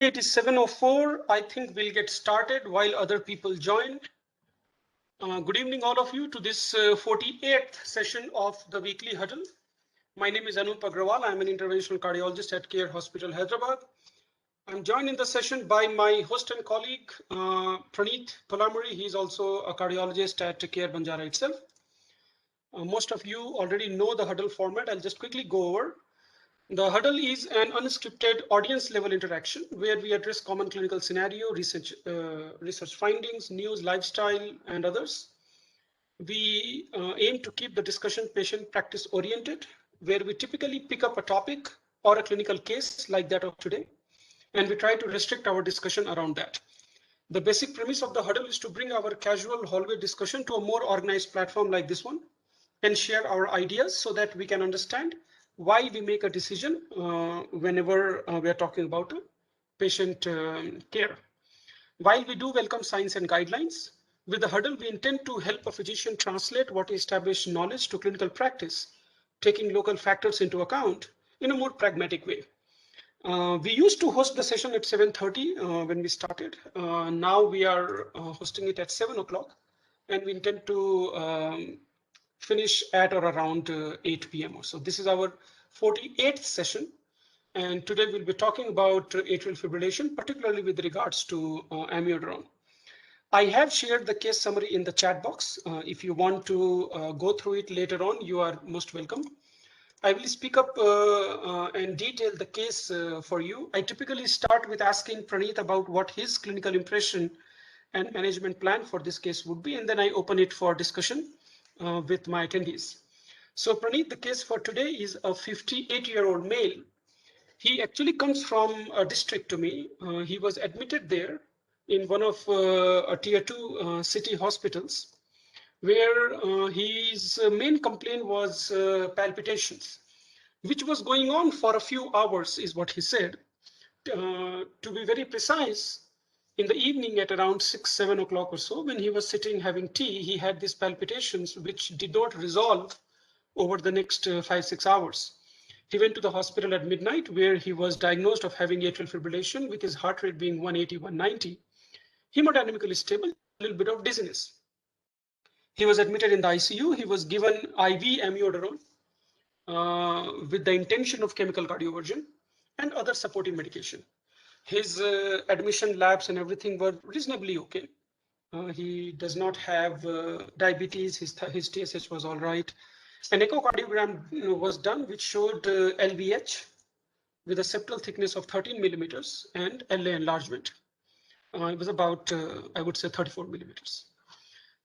it is 7:04. I think we'll get started while other people join. Good evening, all of you, to this 48th session of the weekly huddle. My name is Anup Agrawal. I'm an interventional cardiologist at Care Hospital, Hyderabad. I'm joined in the session by my host and colleague, Praneeth Palamuri. He's also a cardiologist at Care Banjara itself. Most of you already know the huddle format. I'll just quickly go over. The huddle is an unscripted audience level interaction where we address common clinical scenario, research findings, news, lifestyle, and others. We aim to keep the discussion patient practice oriented, where we typically pick up a topic or a clinical case like that of today, and we try to restrict our discussion around that. The basic premise of the huddle is to bring our casual hallway discussion to a more organized platform like this one and share our ideas so that we can understand why we make a decision whenever we are talking about patient care. While we do welcome science and guidelines, with the huddle, we intend to help a physician translate what is established knowledge to clinical practice, taking local factors into account in a more pragmatic way. We used to host the session at 7:30 when we started. Now we are hosting it at 7 o'clock, and we intend to finish at or around 8 p.m. or so. This is our 48th session. And today we'll be talking about atrial fibrillation, particularly with regards to amiodarone. I have shared the case summary in the chat box. If you want to go through it later on, you are most welcome. I will speak up and detail the case for you. I typically start with asking Praneeth about what his clinical impression and management plan for this case would be, and then I open it for discussion with my attendees. So Praneeth, the case for today is a 58-year-old male. He actually comes from a district to me. He was admitted there in one of a tier 2 city hospitals, where his main complaint was palpitations, which was going on for a few hours, is what he said. To be very precise, in the evening at around 6, 7 o'clock or so, when he was sitting having tea, he had these palpitations which did not resolve over the next 5, 6 hours. He went to the hospital at midnight, where he was diagnosed of having atrial fibrillation with his heart rate being 180, 190, hemodynamically stable, a little bit of dizziness. He was admitted in the ICU. He was given IV amiodarone with the intention of chemical cardioversion and other supportive medication. His admission labs and everything were reasonably okay. He does not have diabetes. His TSH was all right. An echocardiogram was done, which showed LVH with a septal thickness of 13 millimeters and LA enlargement. It was about, I would say, 34 millimeters.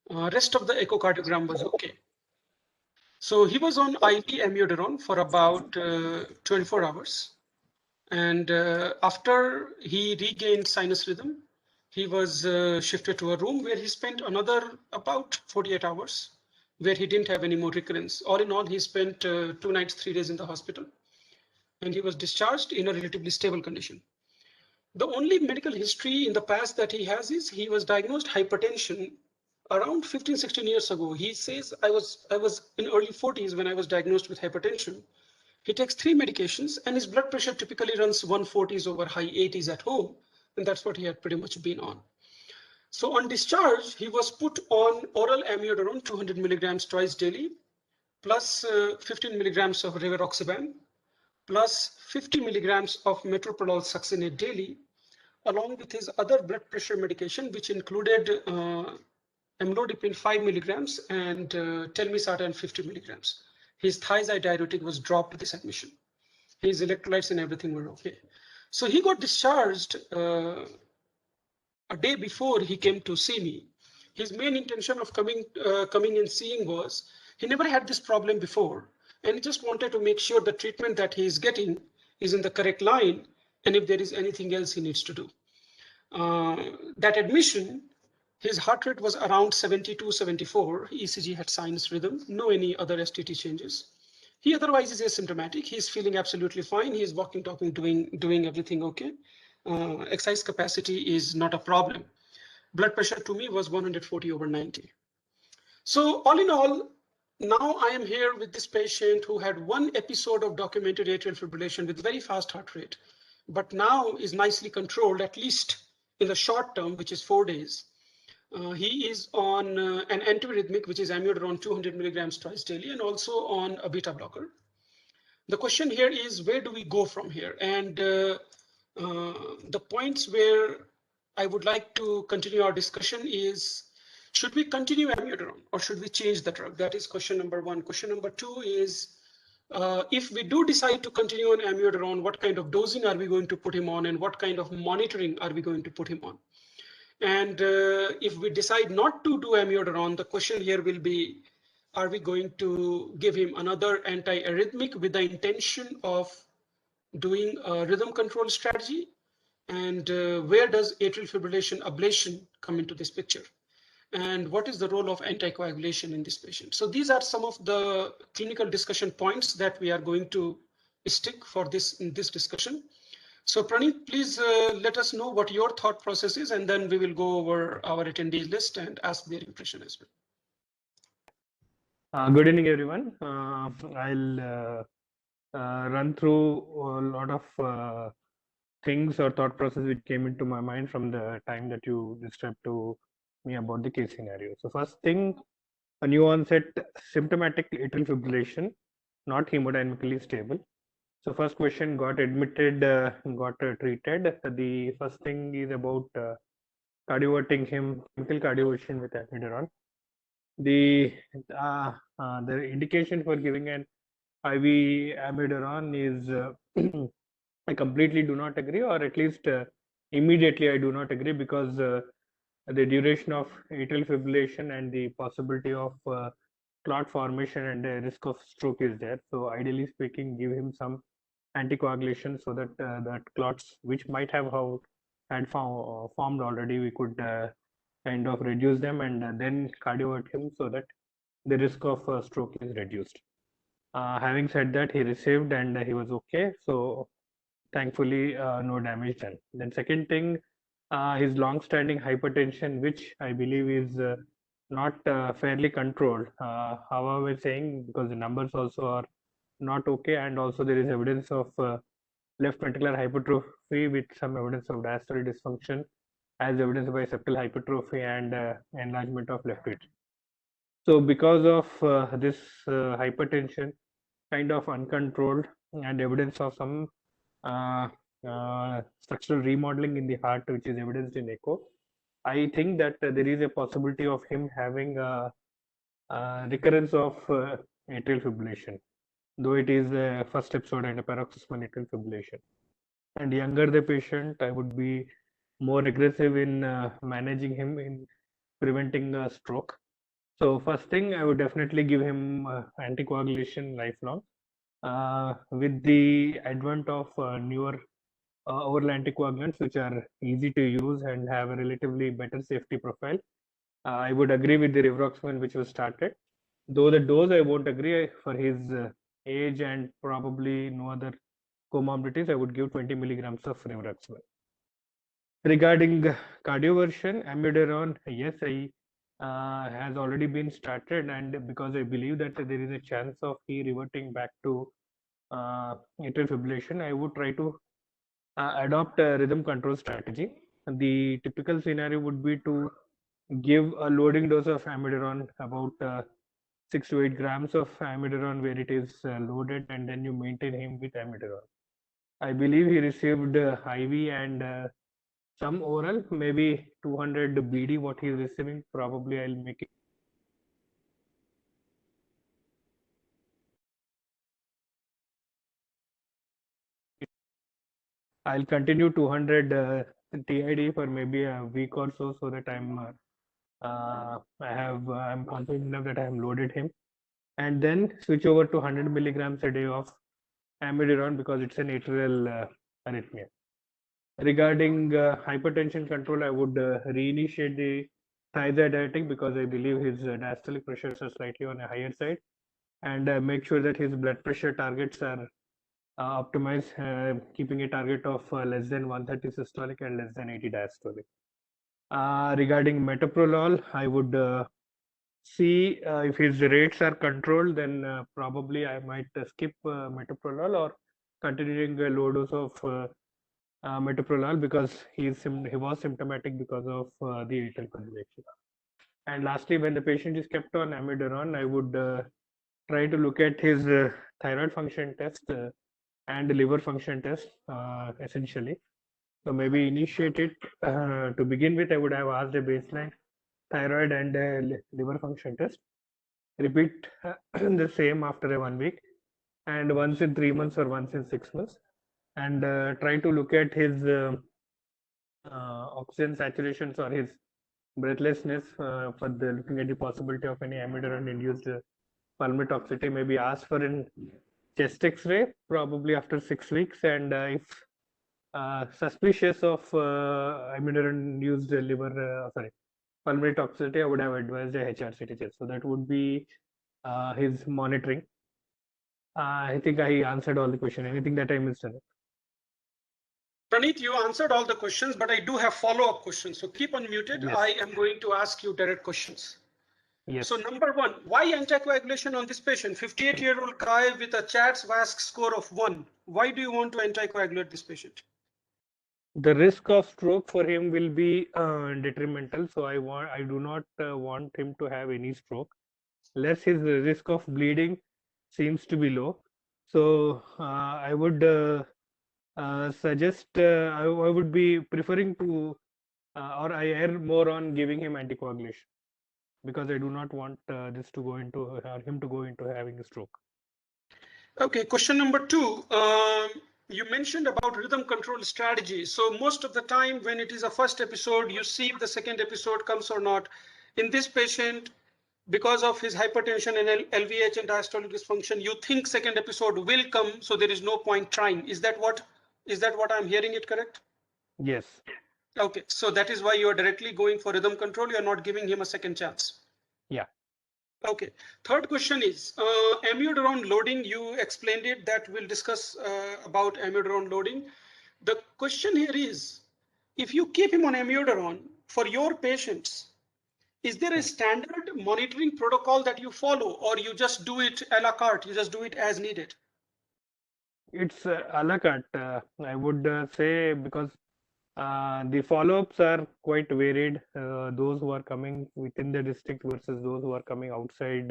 Rest of the echocardiogram was okay. So he was on IV amiodarone for about 24 hours. And after he regained sinus rhythm, he was shifted to a room where he spent another about 48 hours, where he didn't have any more recurrence. All in all, he spent 2 nights, 3 days in the hospital, and he was discharged in a relatively stable condition. The only medical history in the past that he has is he was diagnosed hypertension around 15, 16 years ago. He says, I was in early 40s when I was diagnosed with hypertension. He takes 3 medications, and his blood pressure typically runs 140s over high 80s at home, and that's what he had pretty much been on. So on discharge, he was put on oral amiodarone 200 milligrams twice daily, plus 15 milligrams of rivaroxaban, plus 50 milligrams of metoprolol succinate daily, along with his other blood pressure medication, which included amlodipine 5 milligrams and telmisartan 50 milligrams. His thiazide diuretic was dropped with this admission. His electrolytes and everything were okay. So he got discharged a day before he came to see me. His main intention of coming and seeing was he never had this problem before, and he just wanted to make sure the treatment that he is getting is in the correct line, and if there is anything else he needs to do. That admission, his heart rate was around 72, 74. ECG had sinus rhythm, no any other STT changes. He otherwise is asymptomatic. He's feeling absolutely fine. He's walking, talking, doing everything okay. Exercise capacity is not a problem. Blood pressure to me was 140 over 90. So all in all, now I am here with this patient who had one episode of documented atrial fibrillation with very fast heart rate, but now is nicely controlled, at least in the short term, which is 4 days. He is on an antiarrhythmic, which is amiodarone 200 milligrams twice daily, and also on a beta blocker. The question here is, where do we go from here? And the points where I would like to continue our discussion is, should we continue amiodarone or should we change the drug? That is question number one. Question number two is, if we do decide to continue on amiodarone, what kind of dosing are we going to put him on, and what kind of monitoring are we going to put him on? And if we decide not to do amiodarone, the question here will be, are we going to give him another antiarrhythmic with the intention of doing a rhythm control strategy? And where does atrial fibrillation ablation come into this picture? And what is the role of anticoagulation in this patient? So these are some of the clinical discussion points that we are going to stick for this in this discussion. So Praneeth, please let us know what your thought process is, and then we will go over our attendee list and ask their impression as well. Good evening, everyone. I'll run through a lot of things or thought process which came into my mind from the time that you described to me about the case scenario. So first thing, a new onset symptomatic atrial fibrillation, not hemodynamically stable. So first question, got admitted, got treated. The first thing is about cardioverting him, chemical cardioversion with amiodarone. The indication for giving an IV amiodarone is I completely do not agree, or at least immediately I do not agree, because the duration of atrial fibrillation and the possibility of clot formation and the risk of stroke is there. So ideally speaking, give him some anticoagulation so that that clots which might have had formed already, we could kind of reduce them, and then cardiovert him so that the risk of stroke is reduced. Having said that, he received and he was okay. So thankfully, no damage done. Then second thing, his long-standing hypertension, which I believe is not fairly controlled. However, saying, because the numbers also are not okay, and also there is evidence of left ventricular hypertrophy with some evidence of diastolic dysfunction, as evidenced by septal hypertrophy and enlargement of left atrium. So because of this hypertension, kind of uncontrolled, and evidence of some structural remodeling in the heart, which is evidenced in echo, I think that there is a possibility of him having a recurrence of atrial fibrillation, though it is a first episode and a paroxysmal atrial fibrillation. And younger the patient, I would be more aggressive in managing him in preventing a stroke. So first thing, I would definitely give him anticoagulation lifelong. With the advent of newer oral anticoagulants, which are easy to use and have a relatively better safety profile, I would agree with the rivaroxaban which was started. Though the dose I won't agree, for his age and probably no other comorbidities, I would give 20 milligrams of rivaroxaban. Regarding cardioversion, amiodarone, yes, I has already been started, and because I believe that there is a chance of he reverting back to atrial fibrillation, I would try to adopt a rhythm control strategy. The typical scenario would be to give a loading dose of amiodarone, about 6 to 8 grams of amiodarone where it is loaded, and then you maintain him with amiodarone. I believe he received IV and some oral, maybe 200 BD what he is receiving. Probably I'll make it. I'll continue 200 TID for maybe a week or so that I'm confident enough that I have loaded him, and then switch over to 100 milligrams a day of amiodarone, because it's an atrial arrhythmia. Regarding hypertension control, I would reinitiate the thiazide because I believe his diastolic pressures are slightly on a higher side, and make sure that his blood pressure targets are optimized, keeping a target of less than 130 systolic and less than 80 diastolic. Regarding metoprolol, I would see if his rates are controlled, then probably I might skip metoprolol, or continuing a low dose of metoprolol because he was symptomatic because of the atrial fibrillation. And lastly, when the patient is kept on amiodarone, I would try to look at his thyroid function test and liver function test essentially. So maybe initiate it to begin with. I would have asked a baseline thyroid and liver function test. Repeat the same after a 1 week, and once in 3 months or once in 6 months, and try to look at his oxygen saturations or his breathlessness for the looking at the possibility of any amiodarone induced pulmonary toxicity. Maybe ask for an chest X-ray probably after 6 weeks, and if suspicious of amiodarone-induced liver, pulmonary toxicity, I would have advised a HRCT test. So that would be his monitoring. I think I answered all the question. Anything that I missed? Praneeth, you answered all the questions, but I do have follow-up questions. So keep unmuted. Yes. I am going to ask you direct questions. Yes. So number one, why anticoagulation on this patient? 58-year-old guy with a CHATS-VASc score of 1. Why do you want to anticoagulate this patient? The risk of stroke for him will be detrimental. So I do not want him to have any stroke. Less his risk of bleeding seems to be low. So I would suggest I would be preferring to or I err more on giving him anticoagulation because I do not want this to go into him to go into having a stroke. Okay, question number two. You mentioned about rhythm control strategy. So most of the time when it is a first episode, you see if the second episode comes or not. In this patient, because of his hypertension and LVH and diastolic dysfunction, you think second episode will come, so there is no point trying. Is that what I'm hearing it correct? Yes. Okay, so that is why you are directly going for rhythm control. You are not giving him a second chance. Yeah. Okay. Third question is amiodarone loading. You explained it. That we'll discuss about amiodarone loading. The question here is, if you keep him on amiodarone for your patients, is there a standard monitoring protocol that you follow, or you just do it a la carte? You just do it as needed? It's a la carte. I would say because the follow-ups are quite varied. Those who are coming within the district versus those who are coming outside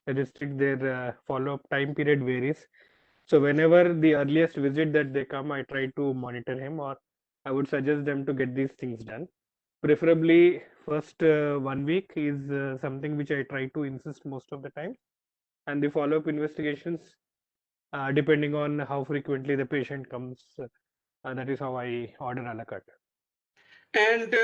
the district, their follow-up time period varies. So whenever the earliest visit that they come, I try to monitor him, or I would suggest them to get these things done. Preferably, first 1 week is something which I try to insist most of the time, and the follow-up investigations, depending on how frequently the patient comes, that is how I order a la carte. And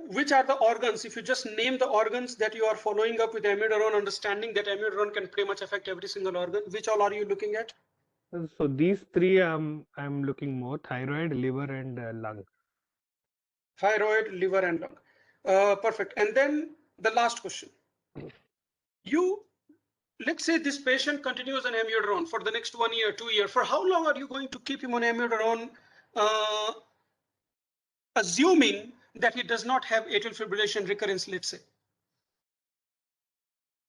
which are the organs? If you just name the organs that you are following up with amiodarone, understanding that amiodarone can pretty much affect every single organ, which all are you looking at? So these three I'm looking more: thyroid, liver, and lung. Thyroid, liver, and lung. Perfect. And then the last question. Let's say this patient continues on amiodarone for the next 1 year, 2 years. For how long are you going to keep him on amiodarone, assuming that he does not have atrial fibrillation recurrence, let's say?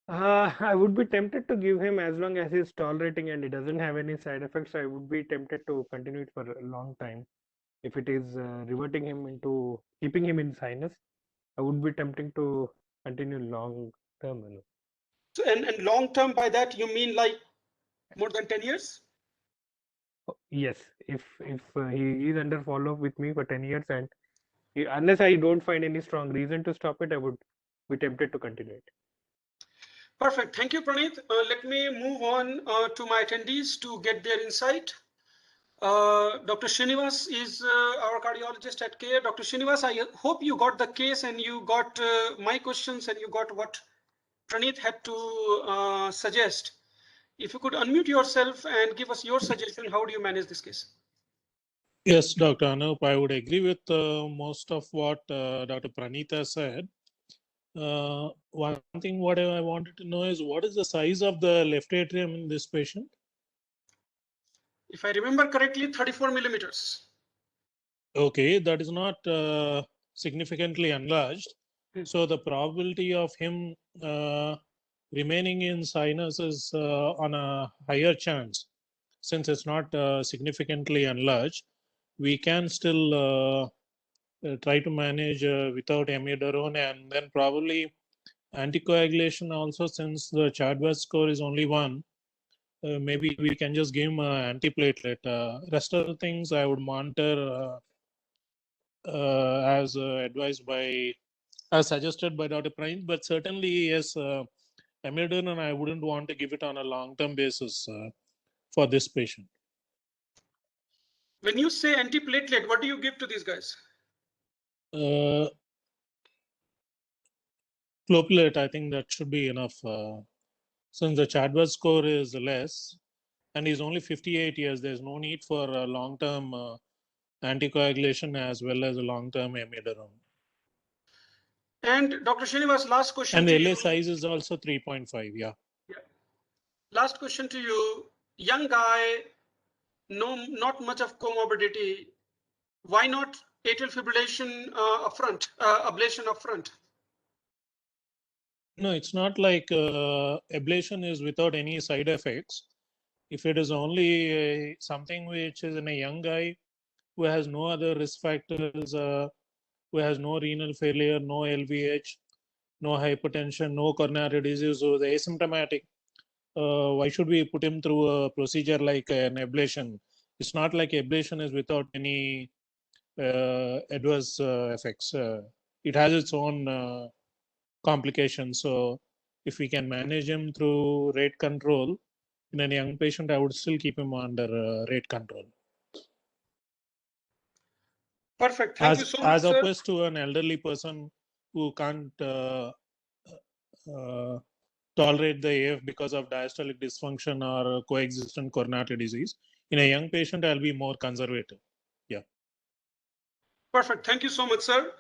I would be tempted to give him as long as he's tolerating and he doesn't have any side effects. I would be tempted to continue it for a long time. If it is reverting him into keeping him in sinus, I would be tempting to continue long term. So, and long term, by that you mean like more than 10 years? Yes, if he is under follow up with me for 10 years and unless I don't find any strong reason to stop it, I would be tempted to continue it. Perfect. Thank you, Praneeth. Let me move on to my attendees to get their insight. Dr. Srinivas is our cardiologist at CARE. Dr. Srinivas, I hope you got the case and you got my questions and you got what Praneeth had to suggest. If you could unmute yourself and give us your suggestion, how do you manage this case? Yes, Dr. Anup, I would agree with most of what Dr. Pranita said. One thing what I wanted to know is what is the size of the left atrium in this patient? If I remember correctly, 34 millimeters. Okay, that is not significantly enlarged. So the probability of him remaining in sinus is on a higher chance since it's not significantly enlarged. we can still try to manage without amiodarone, and then probably anticoagulation also, since the Chadwick score is only 1. Maybe we can just give him antiplatelet. Rest of the things I would monitor as advised by, as suggested by Dr. Pranit. But certainly, yes, amiodarone, I wouldn't want to give it on a long-term basis for this patient. When you say antiplatelet, what do you give to these guys? Clopidogrel, I think that should be enough. Since the Chadwick score is less and he's only 58 years, there's no need for long-term anticoagulation as well as a long-term amiodarone. And Dr. Srinivas, last question And to the LA you. size is also 3.5, yeah. Last question to you. Young guy, not much of comorbidity. Why not atrial fibrillation upfront, ablation upfront? No, it's not like ablation is without any side effects. If it is only something which is in a young guy who has no other risk factors, who has no renal failure, no LVH, no hypertension, no coronary disease, who is asymptomatic, why should we put him through a procedure like an ablation? It's not like ablation is without any adverse effects. It has its own complications. So if we can manage him through rate control in a young patient, I would still keep him under rate control. Perfect. Thank you so much, As sir. opposed to an elderly person who can't tolerate the AF because of diastolic dysfunction or coexistent coronary disease. In a young patient, I'll be more conservative. Yeah. Perfect. Thank you so much, sir.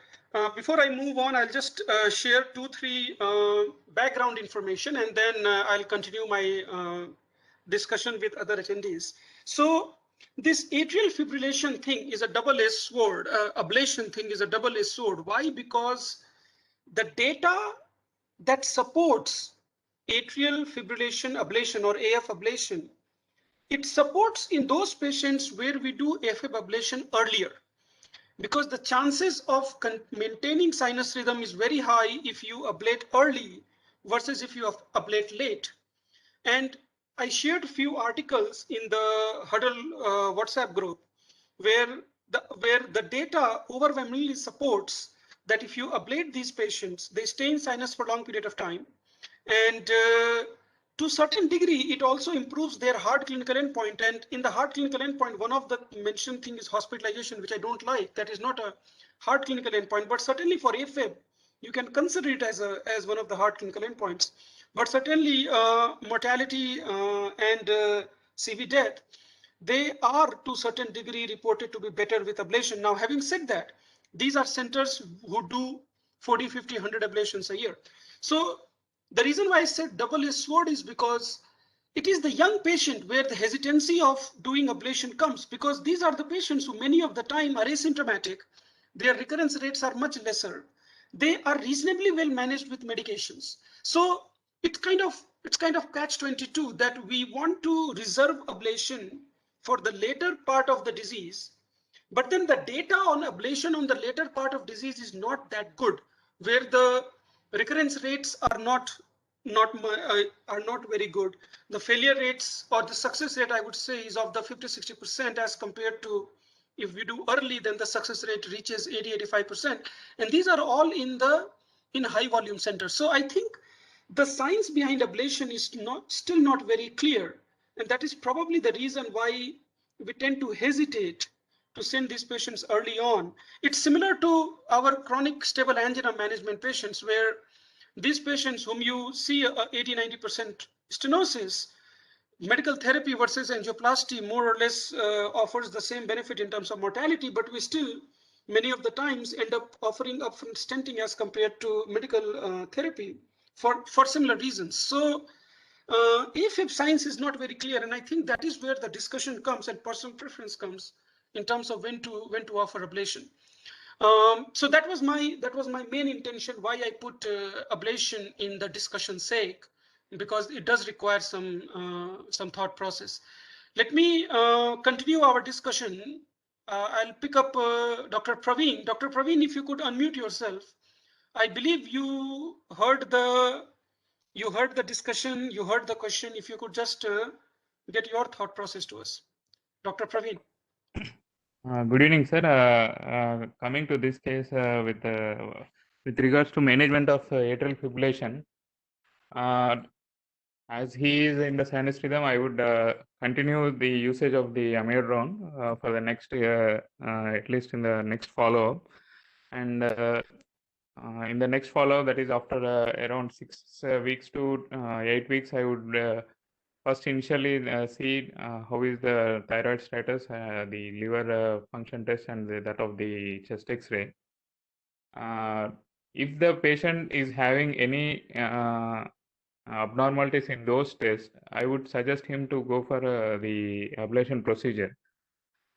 Before I move on, I'll just share 2-3 background information, and then I'll continue my discussion with other attendees. So this atrial fibrillation thing is a double-edged sword. Ablation thing is a double-edged sword. Why? Because the data that supports atrial fibrillation ablation or AF ablation, it supports in those patients where we do AFib ablation earlier, because the chances of maintaining sinus rhythm is very high if you ablate early versus if you ablate late. And I shared a few articles in the Huddle WhatsApp group where the data overwhelmingly supports that if you ablate these patients, they stay in sinus for a long period of time. And to a certain degree, it also improves their hard clinical endpoint. And in the hard clinical endpoint, one of the mentioned thing is hospitalization, which I don't like. That is not a hard clinical endpoint, but certainly for AFib, you can consider it as one of the hard clinical endpoints. But certainly mortality and CV death, they are to a certain degree reported to be better with ablation. Now, having said that, these are centers who do 40, 50, 100 ablations a year. So the reason why I said double-edged sword is because it is the young patient where the hesitancy of doing ablation comes, because these are the patients who many of the time are asymptomatic. Their recurrence rates are much lesser. They are reasonably well managed with medications. So it's kind of catch-22 that we want to reserve ablation for the later part of the disease, but then the data on ablation on the later part of disease is not that good, where the recurrence rates are not very good. The failure rates or the success rate, I would say, is of the 50-60%, as compared to if we do early, then the success rate reaches 80-85%. And these are all in high volume centers. So I think the science behind ablation is still not very clear. And that is probably the reason why we tend to hesitate to send these patients early on. It's similar to our chronic stable angina management patients, where these patients whom you see 80-90% stenosis, medical therapy versus angioplasty more or less offers the same benefit in terms of mortality, but we still many of the times end up offering upfront stenting as compared to medical therapy for similar reasons. So AFib science is not very clear, and I think that is where the discussion comes and personal preference comes in terms of when to offer ablation. So that was my main intention why I put ablation in the discussion sake, because it does require some thought process. Let me continue our discussion I'll pick up Dr. Praveen. Dr. Praveen, if you could unmute yourself. I believe you heard the discussion, you heard the question. If you could just get your thought process to us. Dr. Praveen. Good evening, sir. Coming to this case with regards to management of atrial fibrillation, as he is in the sinus rhythm, I would continue the usage of the amiodarone for the next at least in the next follow-up. And in the next follow-up, that is after around 6 weeks to 8 weeks, I would first initially see how is the thyroid status, the liver function test, and that of the chest X-ray. If the patient is having any abnormalities in those tests, I would suggest him to go for the ablation procedure.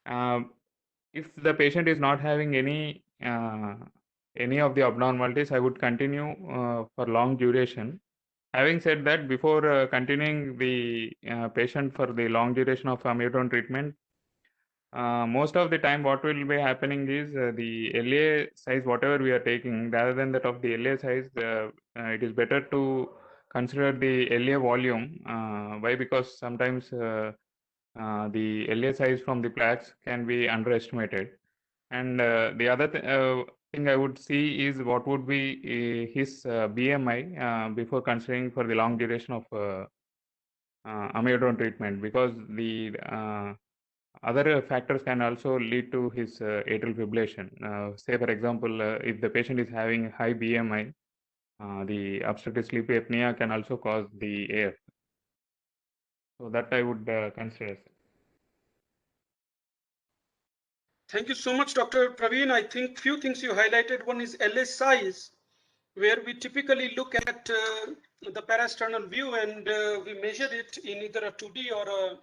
If the patient is not having any of the abnormalities, I would continue for long duration. Having said that, before continuing the patient for the long duration of amiodarone treatment, most of the time what will be happening is the LA size, whatever we are taking, rather than that of the LA size, it is better to consider the LA volume. Why? Because sometimes the LA size from the plaques can be underestimated. And the other thing I would see is what would be his BMI before considering for the long duration of amiodarone treatment, because the other factors can also lead to his atrial fibrillation. Say, for example, if the patient is having high BMI, the obstructive sleep apnea can also cause the AF. So that I would consider. Thank you so much, Dr. Praveen. I think few things you highlighted. One is LA size, where we typically look at the parasternal view and we measure it in either a 2D or a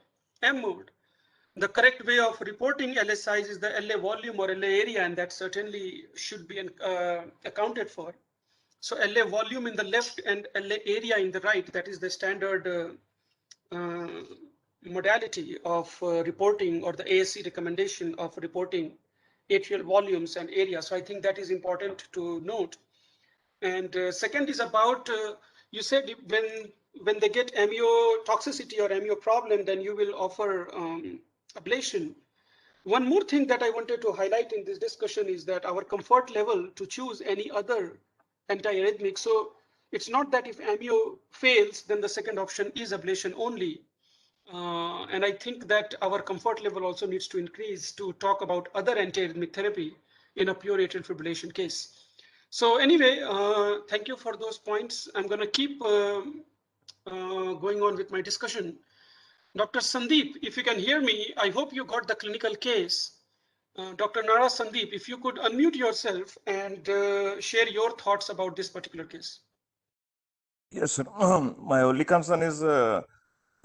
M mode. The correct way of reporting LA size is the LA volume or LA area, and that certainly should be accounted for. So LA volume in the left and LA area in the right, that is the standard modality of reporting, or the ASC recommendation of reporting atrial volumes and area. So I think that is important to note. And second is about, you said when they get amiotoxicity or amio problem, then you will offer ablation. One more thing that I wanted to highlight in this discussion is that our comfort level to choose any other antiarrhythmic. So it's not that if amio fails, then the second option is ablation only. And I think that our comfort level also needs to increase to talk about other antiarrhythmic therapy in a pure atrial fibrillation case. So anyway, thank you for those points. I'm going to keep going on with my discussion. Dr. Sandeep, if you can hear me, I hope you got the clinical case. Dr. Nara Sandeep, if you could unmute yourself and share your thoughts about this particular case. Yes, sir. My only concern is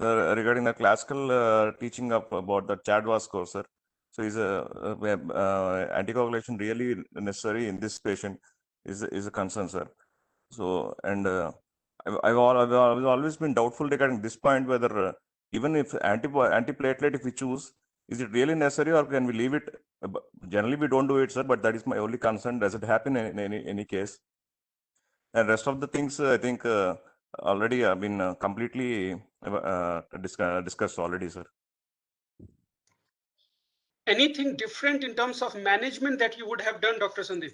regarding the classical teaching about the Chadwa score, sir. So is anticoagulation really necessary in this patient is a concern, sir. So, and I've always been doubtful regarding this point, whether even if antiplatelet, if we choose, is it really necessary or can we leave it? Generally, we don't do it, sir, but that is my only concern. Does it happen in any case? And rest of the things, I think already have been completely discussed already, sir. Anything different in terms of management that you would have done, Dr. Sandeep?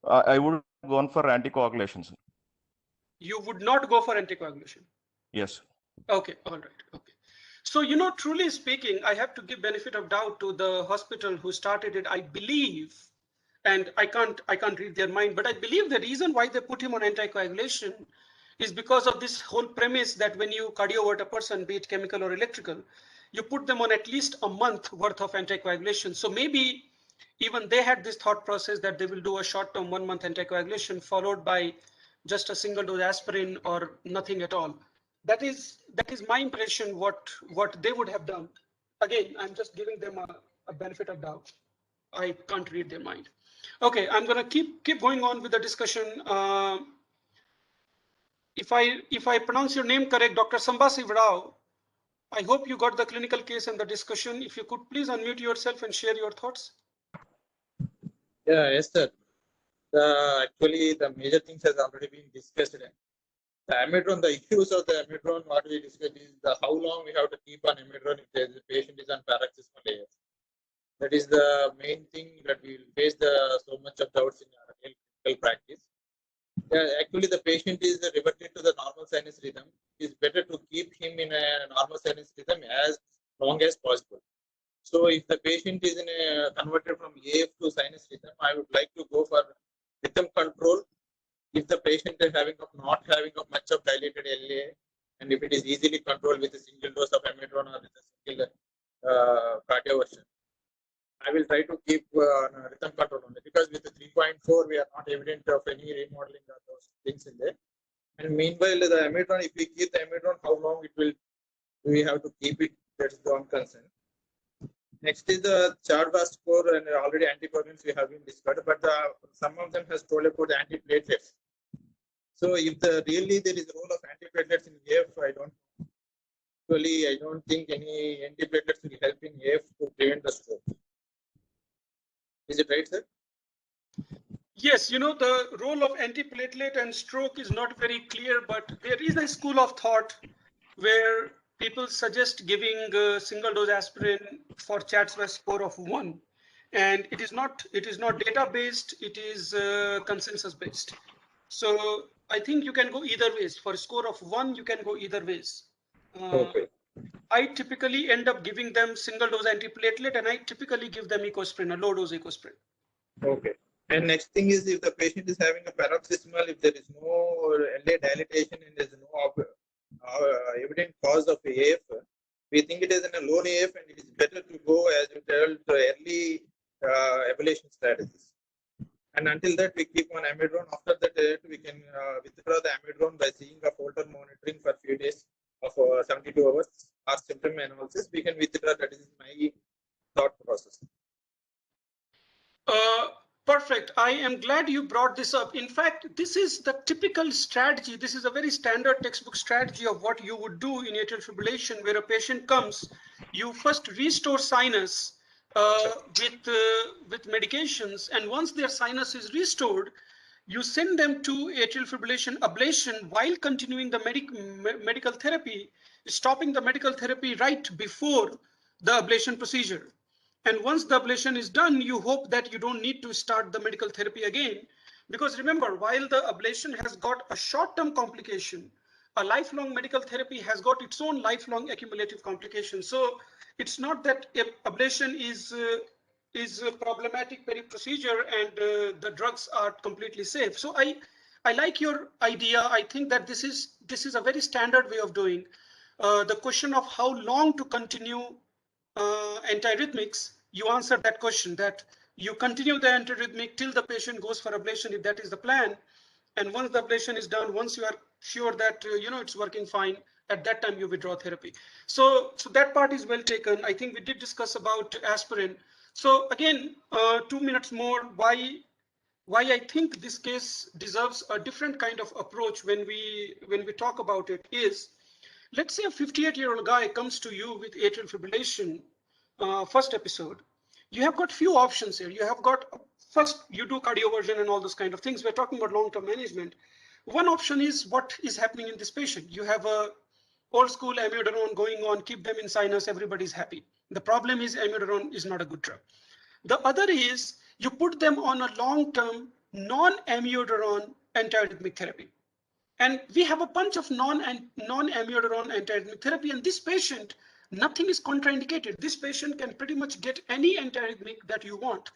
I would have gone for anticoagulation, sir. You would not go for anticoagulation? Yes. Okay, all right, okay. So, you know, truly speaking, I have to give benefit of doubt to the hospital who started it. I believe, and I can't read their mind, but I believe the reason why they put him on anticoagulation is because of this whole premise that when you cardiovert a person, be it chemical or electrical, you put them on at least a month worth of anticoagulation. So maybe even they had this thought process that they will do a short-term 1 month anticoagulation followed by just a single dose aspirin or nothing at all. That is my impression what they would have done. Again, I'm just giving them a benefit of doubt. I can't read their mind. Okay, I'm gonna keep going on with the discussion. If I pronounce your name correct, Dr. Sambasiv Rao, I hope you got the clinical case and the discussion. If you could please unmute yourself and share your thoughts. Yeah, yes, sir. Actually, the major things has already been discussed. The amidron, the issues of the amidron, what we discussed is how long we have to keep on amidron if the patient is on paroxysmal AF. That is the main thing that we will face so much of doubts in our real clinical practice. Yeah, actually, the patient is reverted to the normal sinus rhythm. It's better to keep him in a normal sinus rhythm as long as possible. So, if the patient is converted from AF to sinus rhythm, I would like to go for rhythm control. If the patient is not having much of dilated LA, and if it is easily controlled with a single dose of amidron or with a single cardioversion, I will try to keep rhythm control only, because with the 3.4 we are not evident of any remodeling of those things in there. And meanwhile, the amidron, if we keep the amidron, how long it will we have to keep it? That's the one concern. Next is the Charvas score, and already anticoagulants we have been discussed, but some of them has told about the antiplatelets. So if really there is a role of antiplatelets in AF, I don't think any antiplatelets will help in AF to prevent the stroke. Is it right, sir? Yes, the role of antiplatelet and stroke is not very clear, but there is a school of thought where people suggest giving single dose aspirin for Chatsworth score of 1, and it is not data based, it is consensus based. So I think you can go either ways. For a score of 1, you can go either ways. Okay. I typically end up giving them single dose antiplatelet, and I typically give them ecosprin, a low dose ecosprin. Okay. And next thing is, if the patient is having a paroxysmal, if there is no LA dilatation and there is no evident cause of AF, we think it is in a low AF, and it is better to go, as you told, to early ablation strategies. And until that, we keep on amidron. After that, we can withdraw the amidron by seeing a Holter monitoring for a few days of 72 hours or symptom analysis. We can withdraw. That is my thought process. Perfect. I am glad you brought this up. In fact, this is the typical strategy. This is a very standard textbook strategy of what you would do in atrial fibrillation, where a patient comes, you first restore sinus with medications, and once their sinus is restored, you send them to atrial fibrillation ablation while continuing the medical therapy, stopping the medical therapy right before the ablation procedure. And once the ablation is done, you hope that you don't need to start the medical therapy again. Because remember, while the ablation has got a short-term complication, a lifelong medical therapy has got its own lifelong accumulative complications. So it's not that ablation is a problematic procedure and the drugs are completely safe. So I like your idea. I think that this is a very standard way of doing. The question of how long to continue antiarrhythmics, you answered that question, that you continue the antiarrhythmic till the patient goes for ablation, if that is the plan. And once the ablation is done, once you are sure that it's working fine, at that time you withdraw therapy. So that part is well taken. I think we did discuss about aspirin. So again, 2 minutes more, why I think this case deserves a different kind of approach when we talk about it is, let's say a 58-year-old guy comes to you with atrial fibrillation, first episode. You have got few options here. You have got, first, you do cardioversion and all those kind of things. We're talking about long-term management. One option is what is happening in this patient. You have a old school amiodarone going on, keep them in sinus, everybody's happy. The problem is amiodarone is not a good drug. The other is you put them on a long-term non-amiodarone antiarrhythmic therapy. And we have a bunch of non-amiodarone antiarrhythmic therapy, and this patient, nothing is contraindicated. This patient can pretty much get any antiarrhythmic that you want.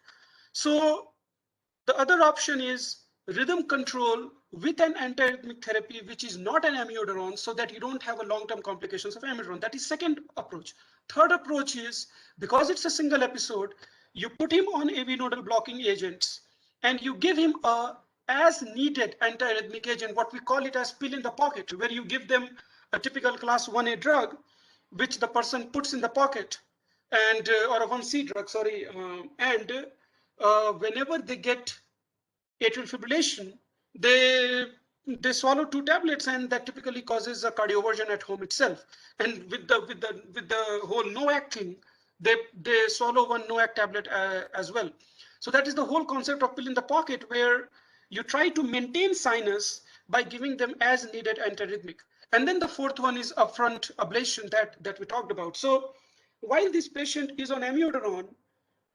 So the other option is rhythm control with an antiarrhythmic therapy, which is not an amiodarone, so that you don't have a long-term complications of amiodarone. That is second approach. Third approach is, because it's a single episode, you put him on AV nodal blocking agents, and you give him a as needed antiarrhythmic agent, what we call it as pill in the pocket, where you give them a typical class 1A drug, which the person puts in the pocket, and or a 1C drug, sorry, and whenever they get atrial fibrillation, they swallow 2 tablets, and that typically causes a cardioversion at home itself. And with the whole NOAC thing, they swallow 1 NOAC tablet as well. So that is the whole concept of pill in the pocket, where you try to maintain sinus by giving them as needed antiarrhythmic. And then the fourth one is upfront ablation that we talked about. So while this patient is on amiodarone,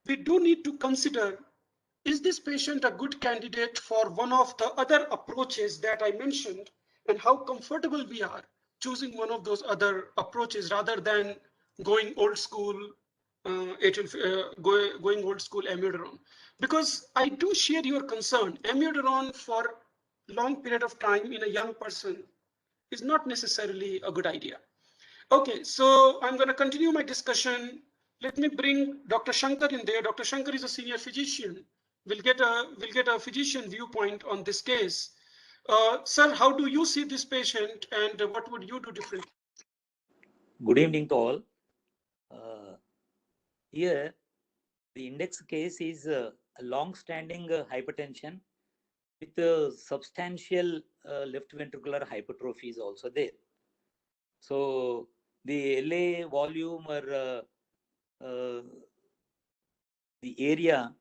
we do need to consider, is this patient a good candidate for one of the other approaches that I mentioned, and how comfortable we are choosing one of those other approaches rather than going old school going old school amiodarone. Because I do share your concern. Amiodarone for long period of time in a young person is not necessarily a good idea. Okay, so I'm going to continue my discussion. Let me bring Dr. Shankar in there. Dr. Shankar is a senior physician. We'll get a physician viewpoint on this case. Sir, how do you see this patient, and what would you do differently? Good evening to all. Here, the index case is a long-standing hypertension with substantial left ventricular hypertrophy is also there. So the LA volume or the area,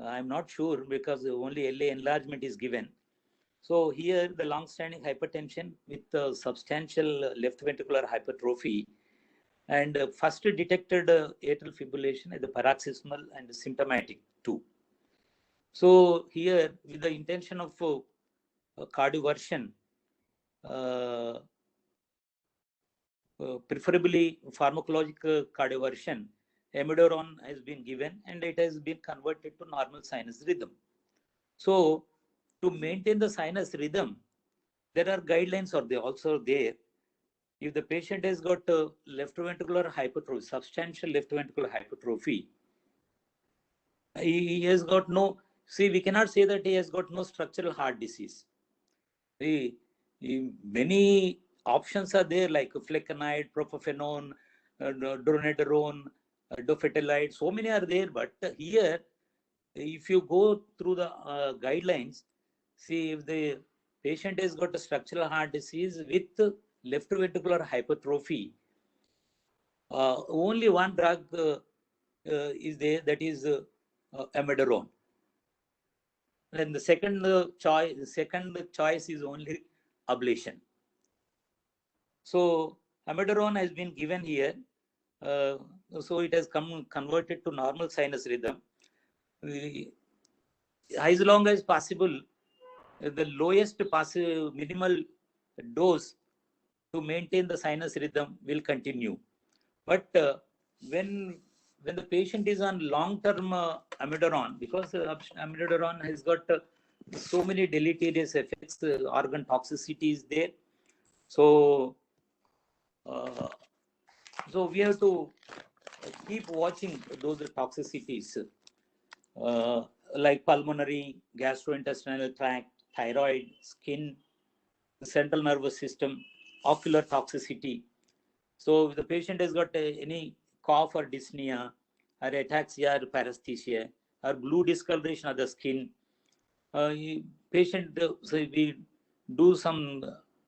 I'm not sure because only LA enlargement is given. So here the long-standing hypertension with substantial left ventricular hypertrophy, and first detected atrial fibrillation at the paroxysmal and symptomatic too. So here, with the intention of cardioversion, preferably pharmacological cardioversion, amiodarone has been given and it has been converted to normal sinus rhythm. So to maintain the sinus rhythm, there are guidelines are there also there. If the patient has got left ventricular hypertrophy, substantial left ventricular hypertrophy, he has got no, see, we cannot say that he has got no structural heart disease. Many options are there like flecainide, propafenone, dronedarone, dofetilide, so many are there. But here, if you go through the guidelines, see, if the patient has got a structural heart disease with left ventricular hypertrophy, only one drug is there, that is amiodarone. And the second choice is only ablation. So amiodarone has been given here, so it has converted to normal sinus rhythm. As long as possible, the lowest possible minimal dose to maintain the sinus rhythm will continue. But when the patient is on long-term amiodarone, because amiodarone has got so many deleterious effects, organ toxicity is there. So, so we have to keep watching those toxicities, like pulmonary, gastrointestinal tract, thyroid, skin, central nervous system, ocular toxicity. So if the patient has got any cough or dyspnea, or ataxia or paresthesia, or blue discoloration of the skin, patient, so we do some,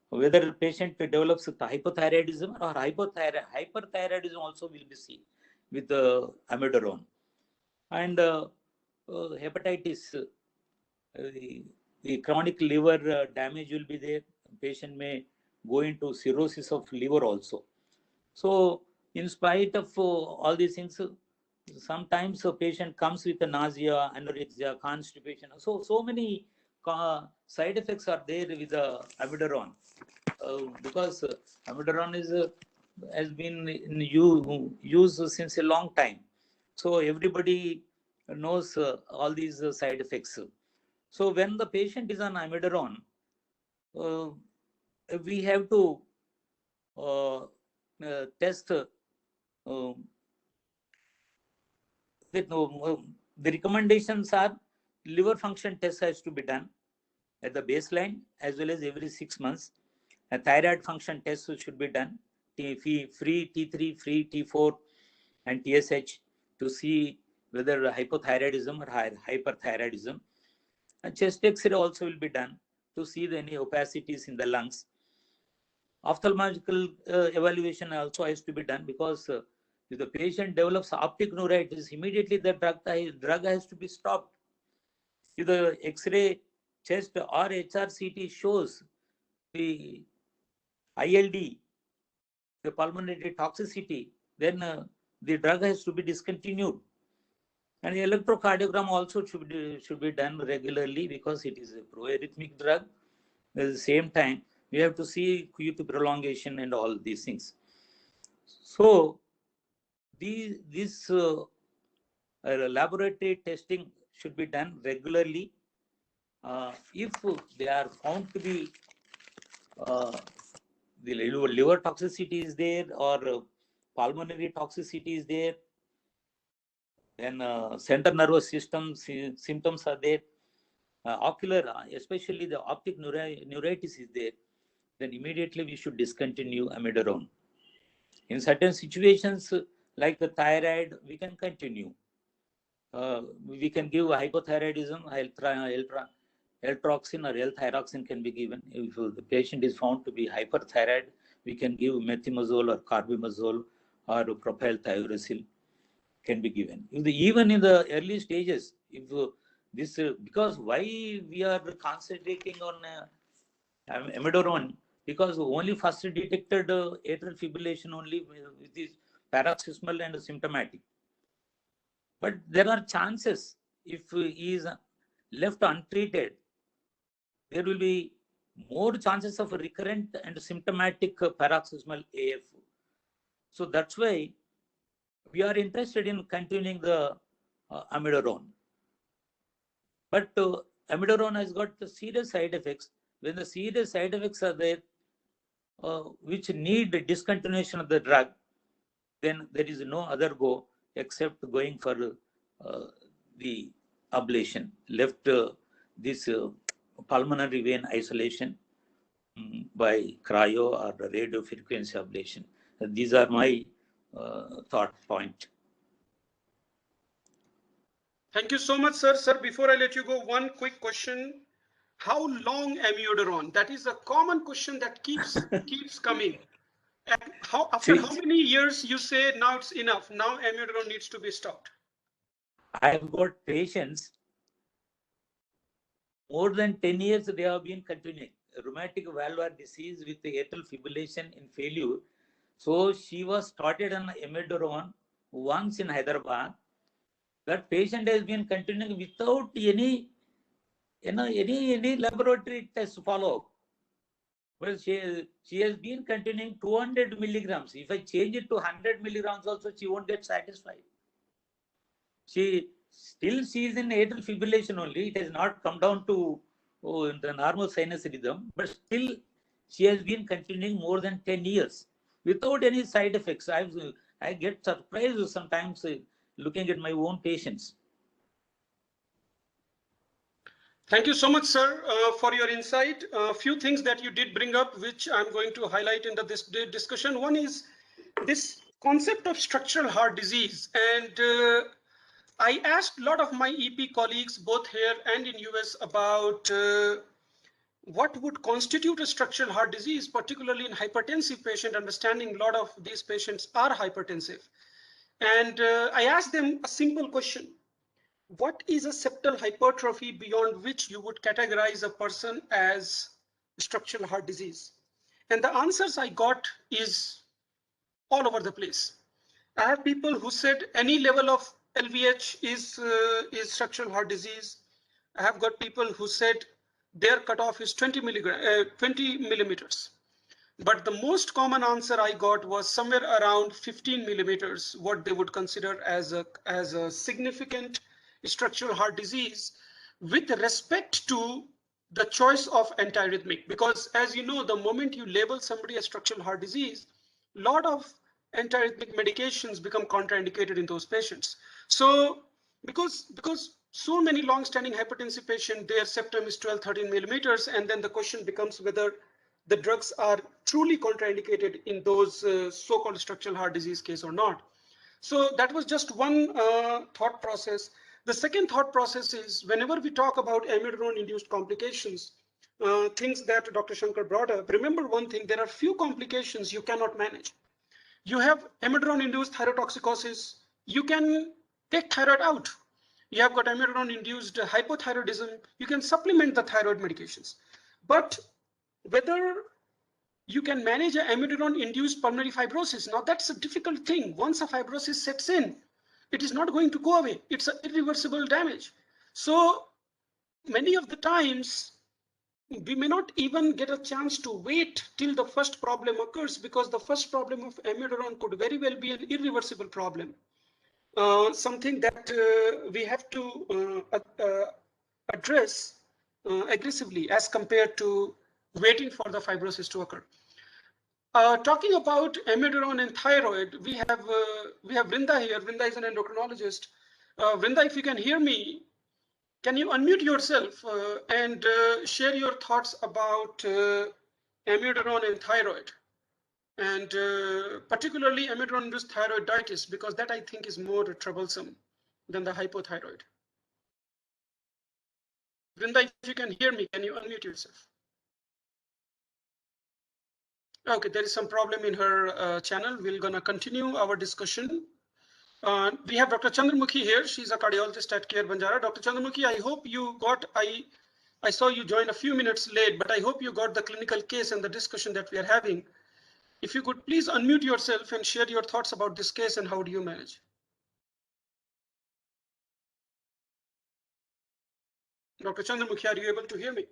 whether patient develops hypothyroidism or hyperthyroidism also will be seen with the amiodarone. And hepatitis, the chronic liver damage will be there. Patient may go into cirrhosis of liver also. So in spite of all these things, sometimes a patient comes with a nausea, anorexia, constipation. So many side effects are there with the amiodarone, because amiodarone has been in use since a long time. So everybody knows all these side effects. So when the patient is on amiodarone, we have to test the recommendations are liver function test has to be done at the baseline as well as every 6 months. A thyroid function test should be done, free T3, free T4 and TSH, to see whether hypothyroidism or hyperthyroidism. And chest X-ray also will be done to see any opacities in the lungs. Ophthalmological evaluation also has to be done, because if the patient develops optic neuritis, immediately the drug has to be stopped. if the X-ray chest or HRCT shows the ILD, the pulmonary toxicity, then the drug has to be discontinued. And the electrocardiogram also should be done regularly because it is a proarrhythmic drug. At the same time, we have to see QT prolongation and all these things. So this laboratory testing should be done regularly. If they are found to be the liver toxicity is there or pulmonary toxicity is there, then central nervous system symptoms are there, ocular, especially the optic neuritis is there, then immediately we should discontinue amiodarone. In certain situations, like the thyroid, we can continue. We can give hypothyroidism, L-troxin or L-thyroxine can be given. If the patient is found to be hyperthyroid, we can give methimazole or carbimazole or propylthiouracil can be given. Even in the early stages, if this because why we are concentrating on amiodarone, because only first detected atrial fibrillation only with this paroxysmal and symptomatic. But there are chances if he is left untreated, there will be more chances of recurrent and symptomatic paroxysmal AF. So that's why we are interested in continuing the amiodarone. But amiodarone has got the serious side effects. When the serious side effects are there, which need the discontinuation of the drug, then there is no other go except going for the ablation, left this pulmonary vein isolation by cryo or radio frequency ablation. These are my thought point. Thank you so much, sir. Sir, before I let you go, one quick question. How long amiodarone? That is a common question that keeps coming. And after how many years you say now it's enough? Now amiodarone needs to be stopped. I've got patients, more than 10 years they have been continuing. Rheumatic valvular disease with the atrial fibrillation in failure. So she was started on amiodarone once in Hyderabad. That patient has been continuing without any laboratory test follow-up. Well, she has been continuing 200 milligrams. If I change it to 100 milligrams also, she won't get satisfied. She is in atrial fibrillation only. It has not come down to the normal sinus rhythm, but still she has been continuing more than 10 years without any side effects. I get surprised sometimes looking at my own patients. Thank you so much, sir, for your insight. A few things that you did bring up, which I'm going to highlight in this discussion. One is this concept of structural heart disease. And I asked a lot of my EP colleagues, both here and in US, about what would constitute a structural heart disease, particularly in hypertensive patient, understanding a lot of these patients are hypertensive. And I asked them a simple question. What is a septal hypertrophy beyond which you would categorize a person as structural heart disease? And the answers I got is all over the place. I have people who said any level of LVH is structural heart disease. I have got people who said their cutoff is 20 millimeters. But the most common answer I got was somewhere around 15 millimeters, what they would consider as a significant structural heart disease with respect to the choice of antiarrhythmic. Because as you know, the moment you label somebody a structural heart disease, a lot of antiarrhythmic medications become contraindicated in those patients. So because so many long-standing hypertensive patients, their septum is 12, 13 millimeters, and then the question becomes whether the drugs are truly contraindicated in those so-called structural heart disease case or not. So that was just one thought process. The second thought process is whenever we talk about amiodarone-induced complications, things that Dr. Shankar brought up, remember one thing, there are few complications you cannot manage. You have amiodarone-induced thyrotoxicosis, you can take thyroid out. you have got amiodarone-induced hypothyroidism, you can supplement the thyroid medications. But whether you can manage an amiodarone-induced pulmonary fibrosis, now that's a difficult thing. Once a fibrosis sets in, it is not going to go away. It's an irreversible damage. So many of the times, we may not even get a chance to wait till the first problem occurs, because the first problem of amiodarone could very well be an irreversible problem. Something that we have to address aggressively as compared to waiting for the fibrosis to occur. Talking about amiodarone and thyroid, we have Vrinda here. Vrinda is an endocrinologist. Vrinda, if you can hear me, can you unmute yourself and share your thoughts about amiodarone and thyroid, and particularly amiodarone-induced thyroiditis, because that I think is more troublesome than the hypothyroid. Vrinda, if you can hear me, can you unmute yourself? Okay, there is some problem in her channel. We're gonna continue our discussion. We have Dr. Chandramukhi here. She's a cardiologist at Care Banjara. Dr. Chandramukhi, I hope you got, I saw you join a few minutes late, but I hope you got the clinical case and the discussion that we are having. If you could please unmute yourself and share your thoughts about this case and how do you manage? Dr. Chandramukhi, are you able to hear me?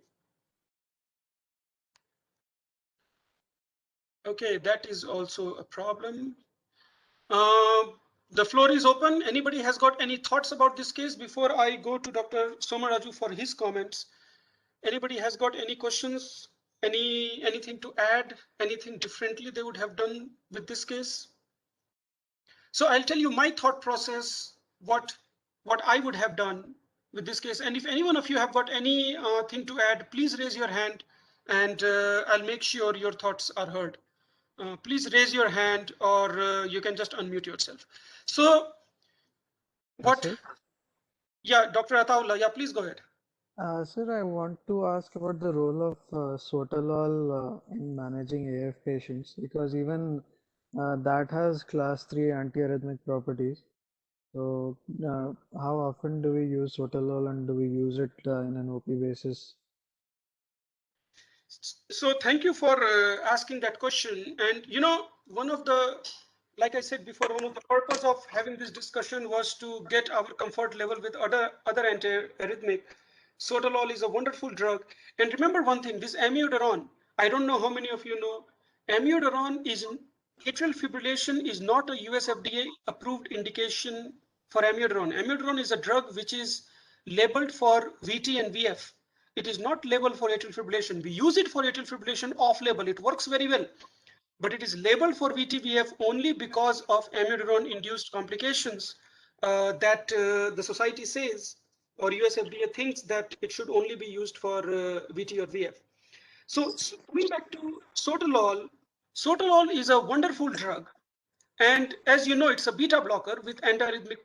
Okay, that is also a problem. The floor is open. Anybody has got any thoughts about this case before I go to Dr. Somaraju for his comments? Anybody has got any questions? Anything to add? Anything differently they would have done with this case? So I'll tell you my thought process, what I would have done with this case. And if any one of you have got any thing to add, please raise your hand and I'll make sure your thoughts are heard. Please raise your hand, or you can just unmute yourself. So what? Sir? Yeah, Dr. Ataullah, yeah, please go ahead. Sir, I want to ask about the role of sotalol in managing AF patients, because even that has class 3 antiarrhythmic properties. So how often do we use sotalol, and do we use it in an OP basis? So thank you for asking that question. And you know, one of the, like I said before, one of the purpose of having this discussion was to get our comfort level with other antiarrhythmic. Sotalol is a wonderful drug. And remember one thing, this amiodarone, I don't know how many of you know, amiodarone is atrial fibrillation is not a US FDA approved indication for amiodarone. Amiodarone is a drug which is labeled for VT and VF. It is not labeled for atrial fibrillation. We use it for atrial fibrillation off label. It works very well, but it is labeled for VT-VF only because of amiodarone induced complications that the society says, or US FDA thinks that it should only be used for VT or VF. So coming back to sotalol, sotalol is a wonderful drug. And as you know, it's a beta blocker with antiarrhythmic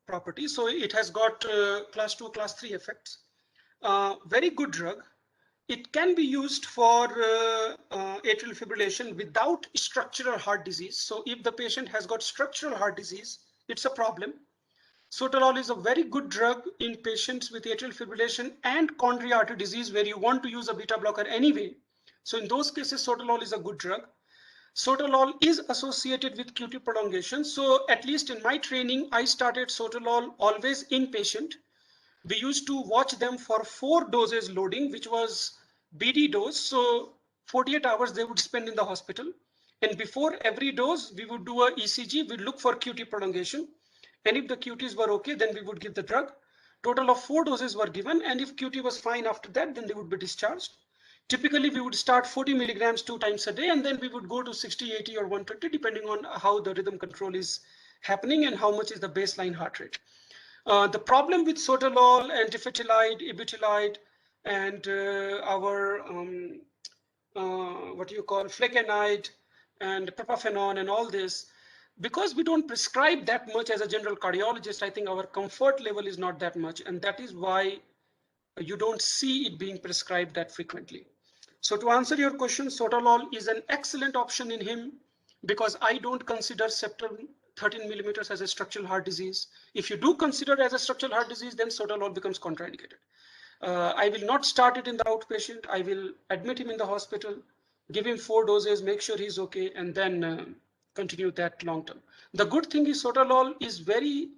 properties. So it has got class 2, class 3 effects. Very good drug. It can be used for atrial fibrillation without structural heart disease. So if the patient has got structural heart disease, it's a problem. Sotalol is a very good drug in patients with atrial fibrillation and coronary artery disease, where you want to use a beta blocker anyway. So in those cases, sotalol is a good drug. Sotalol is associated with QT prolongation. So at least in my training, I started sotalol always inpatient. We used to watch them for 4 doses loading, which was BD dose. So 48 hours they would spend in the hospital. And before every dose, we would do a ECG. We'd look for QT prolongation. And if the QTs were okay, then we would give the drug. Total of 4 doses were given. And if QT was fine after that, then they would be discharged. Typically, we would start 40 milligrams 2 times a day, and then we would go to 60, 80, or 120, depending on how the rhythm control is happening and how much is the baseline heart rate. The problem with sotalol and difetilide, ibutilide, and our what you call flecainide and propafenone and all this, because we don't prescribe that much as a general cardiologist, I think our comfort level is not that much, and that is why you don't see it being prescribed that frequently. So to answer your question, sotalol is an excellent option in him, because I don't consider septal 13 millimeters as a structural heart disease. If you do consider it as a structural heart disease, then sotalol becomes contraindicated. I will not start it in the outpatient. I will admit him in the hospital, give him 4 doses, make sure he's okay, and then continue that long term. The good thing is sotalol is very,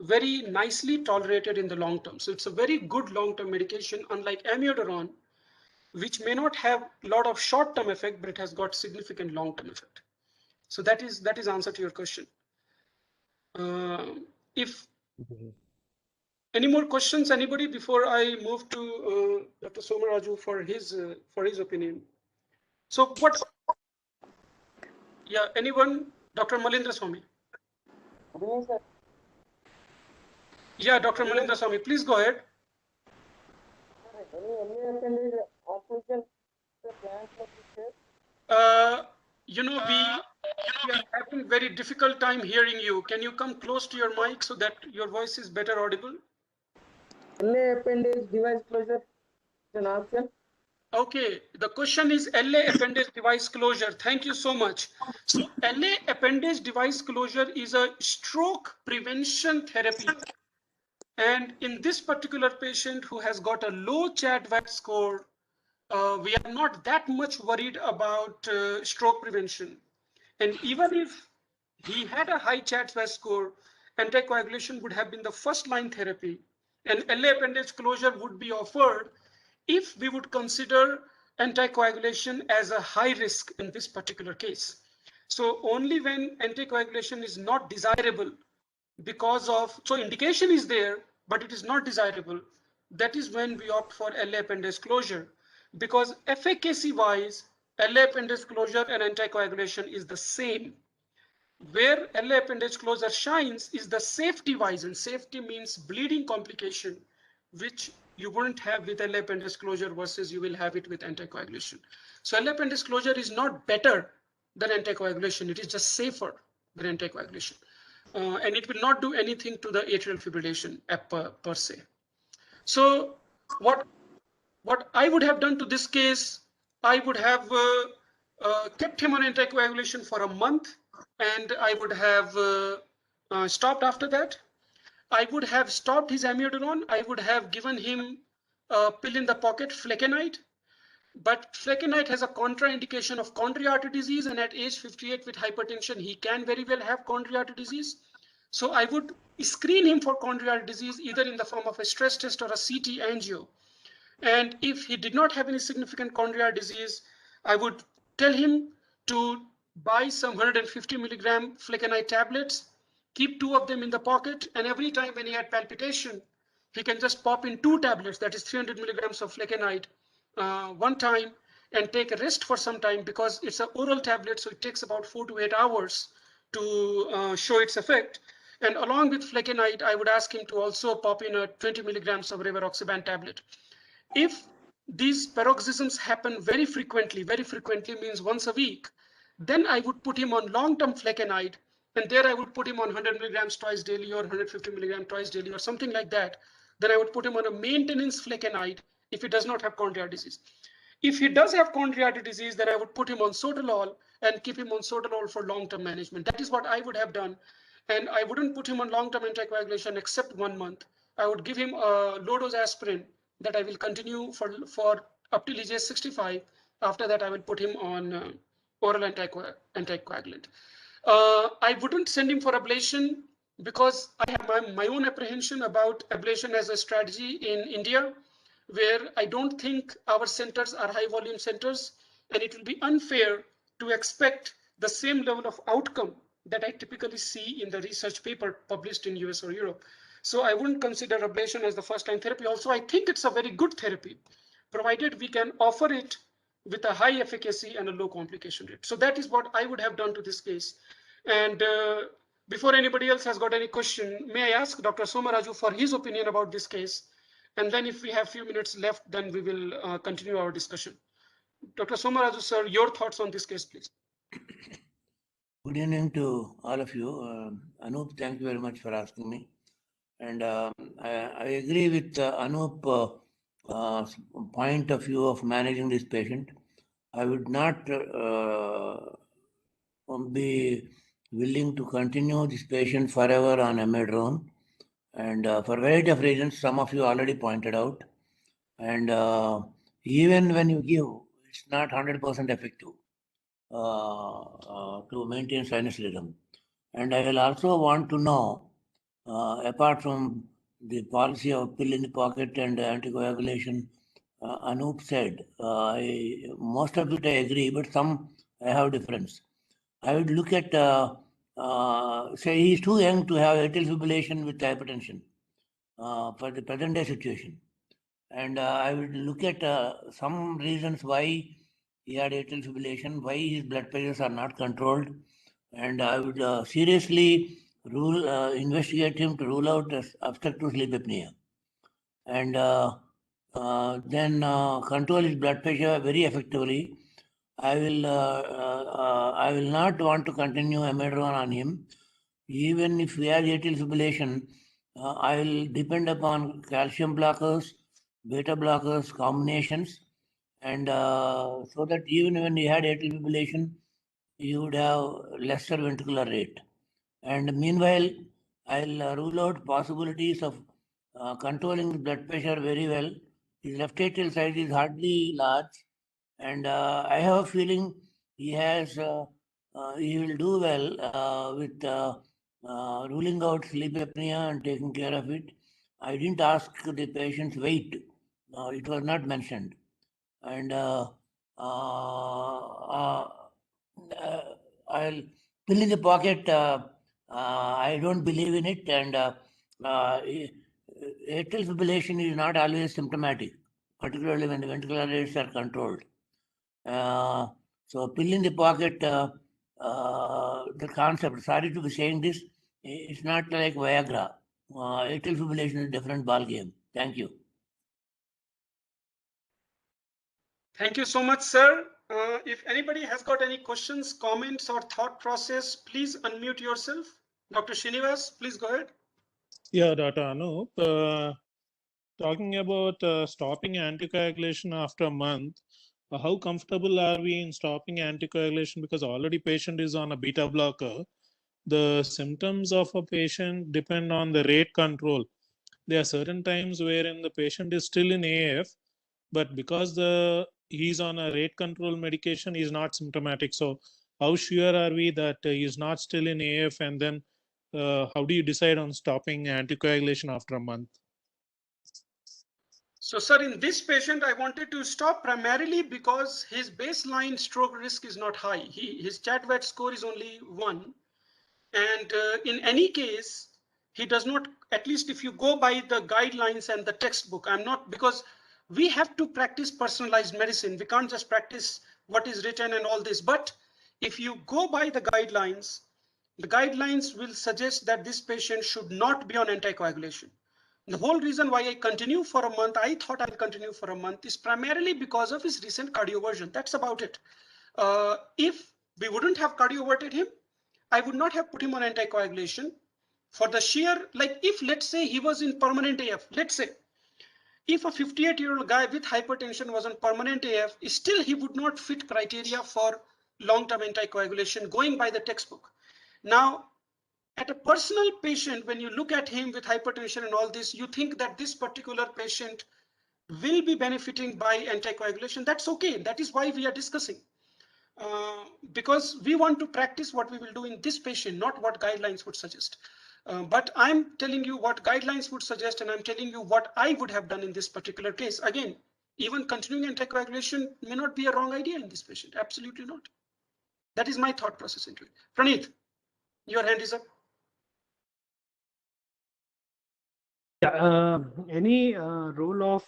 very nicely tolerated in the long term. So it's a very good long-term medication, unlike amiodarone, which may not have a lot of short-term effect, but it has got significant long-term effect. So that is answer to your question. If any more questions, anybody, before I move to Dr. Somaraju for his opinion? So what? Yeah, anyone? Dr. Malindra Swami. Yeah, Dr. Malindra Swami, please go ahead. You know, we are having very difficult time hearing you. Can you come close to your mic so that your voice is better audible? LA appendage device closure is an option. Okay, the question is LA appendage device closure. Thank you so much. So LA appendage device closure is a stroke prevention therapy. And in this particular patient who has got a low CHA2DS2-VASc score, we are not that much worried about stroke prevention. And even if he had a high CHA2DS2-VASc score, anticoagulation would have been the first line therapy, and LA appendage closure would be offered if we would consider anticoagulation as a high risk in this particular case. So only when anticoagulation is not desirable because of, so indication is there, but it is not desirable, that is when we opt for LA appendage closure, because efficacy wise, LA appendage closure and anticoagulation is the same. Where LA appendage closure shines is the safety wise, and safety means bleeding complication, which you wouldn't have with LA appendage closure versus you will have it with anticoagulation. So LA appendage closure is not better than anticoagulation. It is just safer than anticoagulation. And it will not do anything to the atrial fibrillation per se. So what I would have done to this case, I would have kept him on anticoagulation for a month, and I would have stopped after that. I would have stopped his amiodarone. I would have given him a pill in the pocket, flecainide. But flecainide has a contraindication of coronary artery disease, and at age 58 with hypertension, he can very well have coronary artery disease. So I would screen him for coronary artery disease either in the form of a stress test or a CT angio. And if he did not have any significant coronary artery disease, I would tell him to buy some 150 milligram flecainide tablets, keep 2 of them in the pocket, and every time when he had palpitation, he can just pop in 2 tablets, that is 300 milligrams of flecainide one time, and take a rest for some time, because it's an oral tablet, so it takes about 4 to 8 hours to show its effect. And along with flecainide, I would ask him to also pop in a 20 milligrams of rivaroxaban tablet. If these paroxysms happen very frequently means once a week, then I would put him on long-term flecainide, and there I would put him on 100 milligrams twice daily or 150 milligrams twice daily or something like that. Then I would put him on a maintenance flecainide if he does not have coronary artery disease. If he does have coronary artery disease, then I would put him on sotalol and keep him on sotalol for long-term management. That is what I would have done. And I wouldn't put him on long-term anticoagulation except 1 month. I would give him a low-dose aspirin that I will continue for up till age 65. After that, I will put him on oral anticoagulant. I wouldn't send him for ablation because I have my own apprehension about ablation as a strategy in India, where I don't think our centers are high volume centers, and it will be unfair to expect the same level of outcome that I typically see in the research paper published in US or Europe. So I wouldn't consider ablation as the first line therapy. Also, I think it's a very good therapy, provided we can offer it with a high efficacy and a low complication rate. So that is what I would have done to this case. And before anybody else has got any question, may I ask Dr. Somaraju for his opinion about this case? And then if we have few minutes left, then we will continue our discussion. Dr. Somaraju, sir, your thoughts on this case, please. Good evening to all of you. Anup, thank you very much for asking me. And I agree with Anup point of view of managing this patient. I would not be willing to continue this patient forever on amiodarone, and for a variety of reasons, some of you already pointed out. And even when you give, it's not 100% effective to maintain sinus rhythm. And I will also want to know, apart from the policy of pill in the pocket and anticoagulation, Anup said, most of it I agree, but some I have difference. I would look at, say he's too young to have atrial fibrillation with hypertension for the present day situation. And I would look at some reasons why he had atrial fibrillation, why his blood pressures are not controlled. And I would seriously investigate him to rule out obstructive sleep apnea. And then control his blood pressure very effectively. I will not want to continue amiodarone on him. Even if we have atrial fibrillation, I will depend upon calcium blockers, beta blockers, combinations, and so that even when you had atrial fibrillation, you would have lesser ventricular rate. And meanwhile, I'll rule out possibilities of controlling the blood pressure very well. His left atrial size is hardly large, and I have a feeling he will do well with ruling out sleep apnea and taking care of it. I didn't ask the patient's weight; it was not mentioned, and I'll pill in the pocket. I don't believe in it, and atrial fibrillation is not always symptomatic, particularly when the ventricular rates are controlled. So pill in the pocket, the concept, sorry to be saying this, it's not like Viagra. Atrial fibrillation is a different ball game. Thank you. Thank you so much, sir. If anybody has got any questions, comments, or thought process, please unmute yourself. Dr. Srinivas, please go ahead. Yeah, Dr. Anup, talking about stopping anticoagulation after a month, how comfortable are we in stopping anticoagulation? Because already patient is on a beta blocker. The symptoms of a patient depend on the rate control. There are certain times wherein the patient is still in AF, but because he's on a rate control medication, he's not symptomatic. So how sure are we that he's not still in AF? And then how do you decide on stopping anticoagulation after a month? So, sir, in this patient, I wanted to stop primarily because his baseline stroke risk is not high. His CHADVAT score is only 1. And in any case, he does not, at least if you go by the guidelines and the textbook, because we have to practice personalized medicine. We can't just practice what is written and all this. But if you go by the guidelines will suggest that this patient should not be on anticoagulation. The whole reason why I continue for a month, I thought I'll continue for a month, is primarily because of his recent cardioversion. That's about it. If we wouldn't have cardioverted him, I would not have put him on anticoagulation for the sheer, like if let's say he was in permanent AF, let's say if a 58-year-old guy with hypertension was on permanent AF, still he would not fit criteria for long-term anticoagulation going by the textbook. Now, at a personal patient, when you look at him with hypertension and all this, you think that this particular patient will be benefiting by anticoagulation. That's okay. That is why we are discussing. Because we want to practice what we will do in this patient, not what guidelines would suggest. But I'm telling you what guidelines would suggest, and I'm telling you what I would have done in this particular case. Again, even continuing anticoagulation may not be a wrong idea in this patient. Absolutely not. That is my thought process into it. Praneeth, your hand is up. Yeah, any role of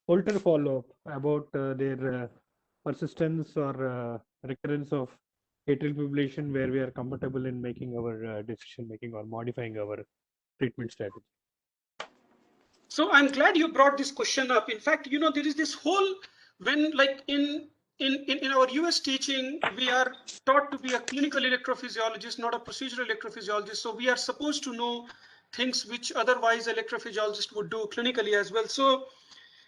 Holter follow-up about their persistence or recurrence of atrial fibrillation, where we are comfortable in making our decision making or modifying our treatment strategy? So I'm glad you brought this question up. In fact, you know, there is this whole, when like in our US teaching, we are taught to be a clinical electrophysiologist, not a procedural electrophysiologist. So we are supposed to know things which otherwise electrophysiologist would do clinically as well. So,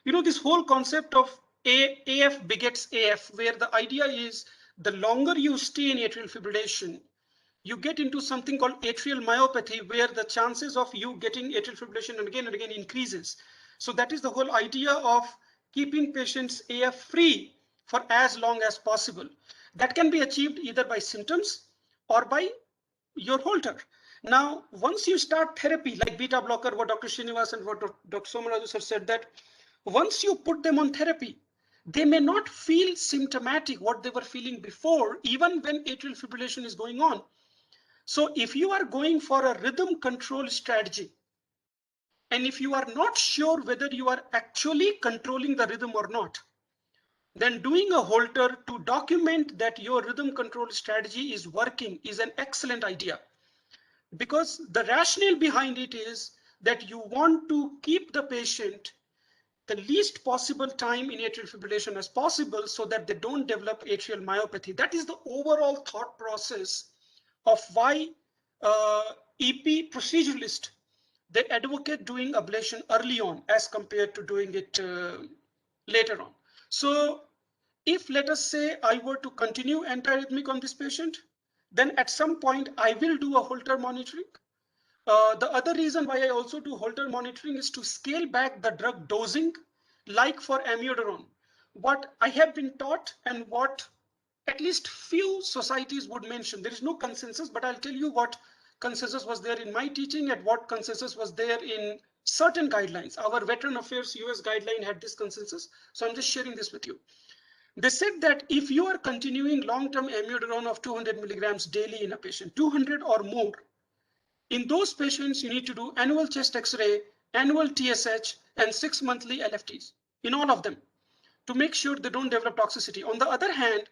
you know, this whole concept of AF begets AF, where the idea is the longer you stay in atrial fibrillation, you get into something called atrial myopathy, where the chances of you getting atrial fibrillation and again increases. So that is the whole idea of keeping patients AF free for as long as possible. That can be achieved either by symptoms or by your Holter. Now, once you start therapy like beta blocker, what Dr. Srinivas and what Dr. Somaraju sir said, that once you put them on therapy, they may not feel symptomatic what they were feeling before, even when atrial fibrillation is going on. So if you are going for a rhythm control strategy, and if you are not sure whether you are actually controlling the rhythm or not, then doing a Holter to document that your rhythm control strategy is working is an excellent idea. Because the rationale behind it is that you want to keep the patient the least possible time in atrial fibrillation as possible so that they don't develop atrial myopathy. That is the overall thought process of why EP proceduralist, they advocate doing ablation early on as compared to doing it later on. So if, let us say, I were to continue antiarrhythmic on this patient, then at some point I will do a Holter monitoring. The other reason why I also do Holter monitoring is to scale back the drug dosing, like for amiodarone. What I have been taught and what at least few societies would mention, there is no consensus, but I'll tell you what consensus was there in my teaching and what consensus was there in certain guidelines. Our Veteran Affairs US guideline had this consensus, so I'm just sharing this with you. They said that if you are continuing long-term amiodarone of 200 milligrams daily in a patient, 200 or more, in those patients, you need to do annual chest X-ray, annual TSH, and 6 monthly LFTs in all of them to make sure they don't develop toxicity. On the other hand,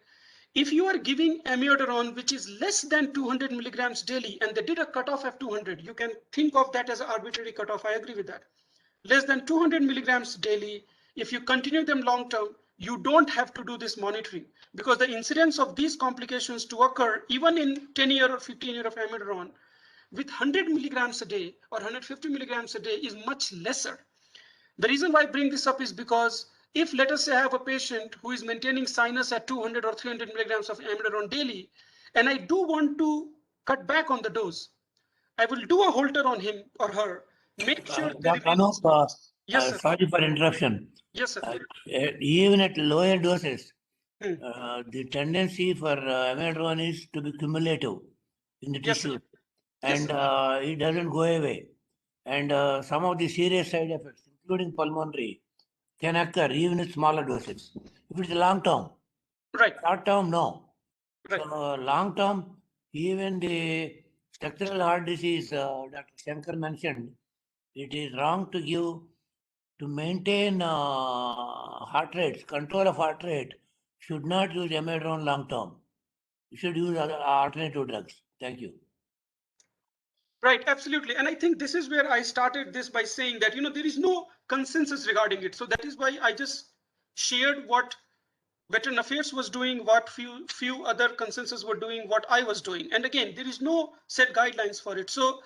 if you are giving amiodarone, which is less than 200 milligrams daily, and they did a cutoff at 200, you can think of that as an arbitrary cutoff. I agree with that. Less than 200 milligrams daily, if you continue them long term, you don't have to do this monitoring, because the incidence of these complications to occur even in 10-year or 15-year of amiodarone with 100 milligrams a day or 150 milligrams a day is much lesser. The reason why I bring this up is because if, let us say, I have a patient who is maintaining sinus at 200 or 300 milligrams of amiodarone daily, and I do want to cut back on the dose, I will do a Holter on him or her, make sure they Dr. remain. Anup, Yes, sir. sorry for interruption. Yes, sir. Even at lower doses, Hmm. the tendency for amiodarone is to be cumulative in the Yes, sir. tissue, Yes, and sir. it doesn't go away. And some of the serious side effects, including pulmonary, can occur even with smaller doses. If it's long term, Right. short term, no. Right. So long term, even the structural heart disease, Dr. Shankar mentioned, it is wrong to give, to maintain heart rates, control of heart rate, should not use amiodarone long term. You should use other alternative drugs. Thank you. Right, absolutely. And I think this is where I started this by saying that, there is no consensus regarding it. So that is why I just shared what Veteran Affairs was doing, what few other consensus were doing, what I was doing. And again, there is no set guidelines for it. So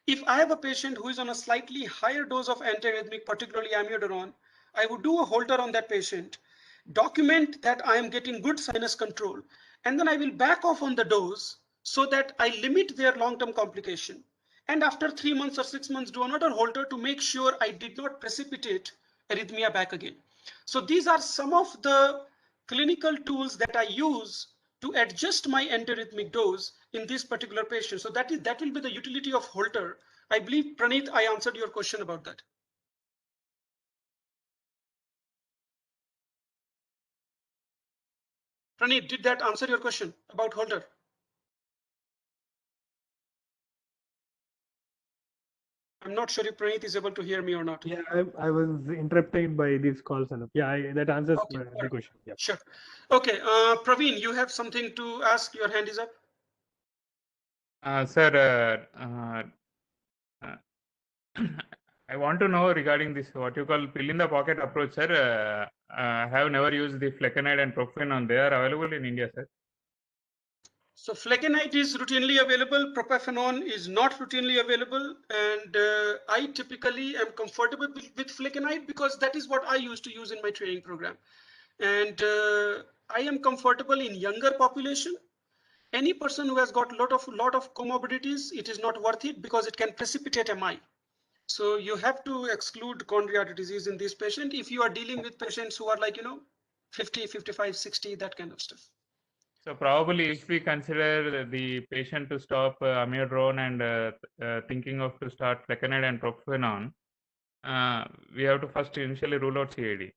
if I have a patient who is on a slightly higher dose of antiarrhythmic, particularly amiodarone, I would do a Holter on that patient, document that I am getting good sinus control, and then I will back off on the dose so that I limit their long-term complication. And after 3 months or 6 months, do another Holter to make sure I did not precipitate arrhythmia back again. So these are some of the clinical tools that I use to adjust my antiarrhythmic dose in this particular patient. So that will be the utility of Holter. I believe, Praneeth, I answered your question about that. Praneeth, did that answer your question about Holter? I'm not sure if Praneeth is able to hear me or not. Yeah, I was interrupted by these calls. Anup. Yeah, that answers the question. Yeah. Sure. Okay, Praveen, you have something to ask. Your hand is up. Sir, I want to know regarding this, what you call pill in the pocket approach, sir. I have never used the flecainide and propafenone. They are available in India, sir. So flecainide is routinely available. Propafenone is not routinely available. And I typically am comfortable with flecainide because that is what I used to use in my training program. And I am comfortable in younger population. Any person who has got lot of comorbidities, it is not worth it because it can precipitate MI. So you have to exclude coronary artery disease in this patient if you are dealing with patients who are like, 50, 55, 60, that kind of stuff. So probably if we consider the patient to stop amiodarone and thinking of to start flecainide and propafenone, we have to first initially rule out CAD.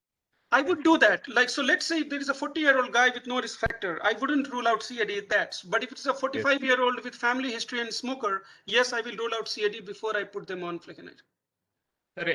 I would do that. Like, so let's say there is a 40-year-old guy with no risk factor. I wouldn't rule out CAD that. But if it's a 45-year-old with family history and smoker, yes, I will rule out CAD before I put them on flecainide. Sir,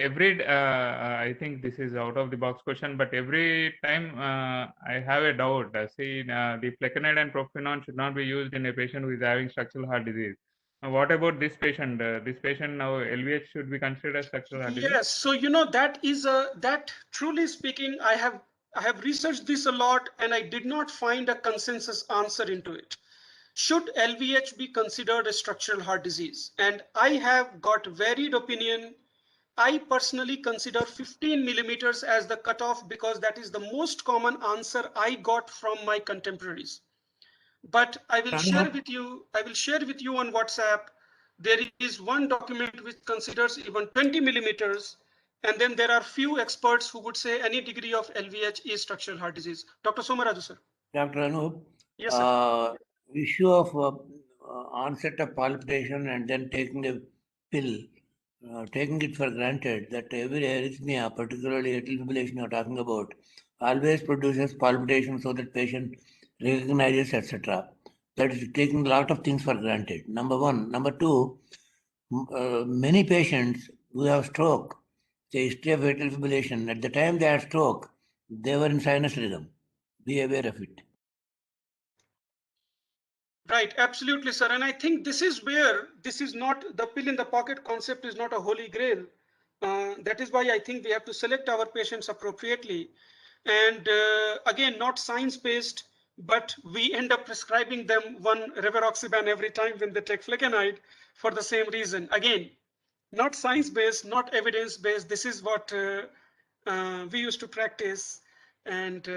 I think this is out of the box question, but every time I have a doubt. The flecainide and propafenone should not be used in a patient who is having structural heart disease. What about this patient? This patient now LVH should be considered as structural heart disease? Yes, so that truly speaking, I have researched this a lot and I did not find a consensus answer into it. Should LVH be considered a structural heart disease? And I have got varied opinion. I personally consider 15 millimeters as the cutoff because that is the most common answer I got from my contemporaries. But I will share with you on WhatsApp. There is one document which considers even 20 millimeters. And then there are few experts who would say any degree of LVH is structural heart disease. Dr. Somaraju, sir. Dr. Anup, Yes, sir. issue of onset of palpitation and then taking a pill, taking it for granted that every arrhythmia, particularly atrial fibrillation you're talking about, always produces palpitation so that patient recognizes, etc. That is taking a lot of things for granted. Number one. Number two, many patients who have stroke, the history of atrial fibrillation, at the time they had stroke, they were in sinus rhythm. Be aware of it. Right, absolutely, sir. And I think this is where this is not the pill in the pocket concept is not a holy grail. That is why I think we have to select our patients appropriately. And again, not science-based, but we end up prescribing them one rivaroxaban every time when they take flecainide for the same reason. Again, not science-based, not evidence-based. This is what we used to practice. And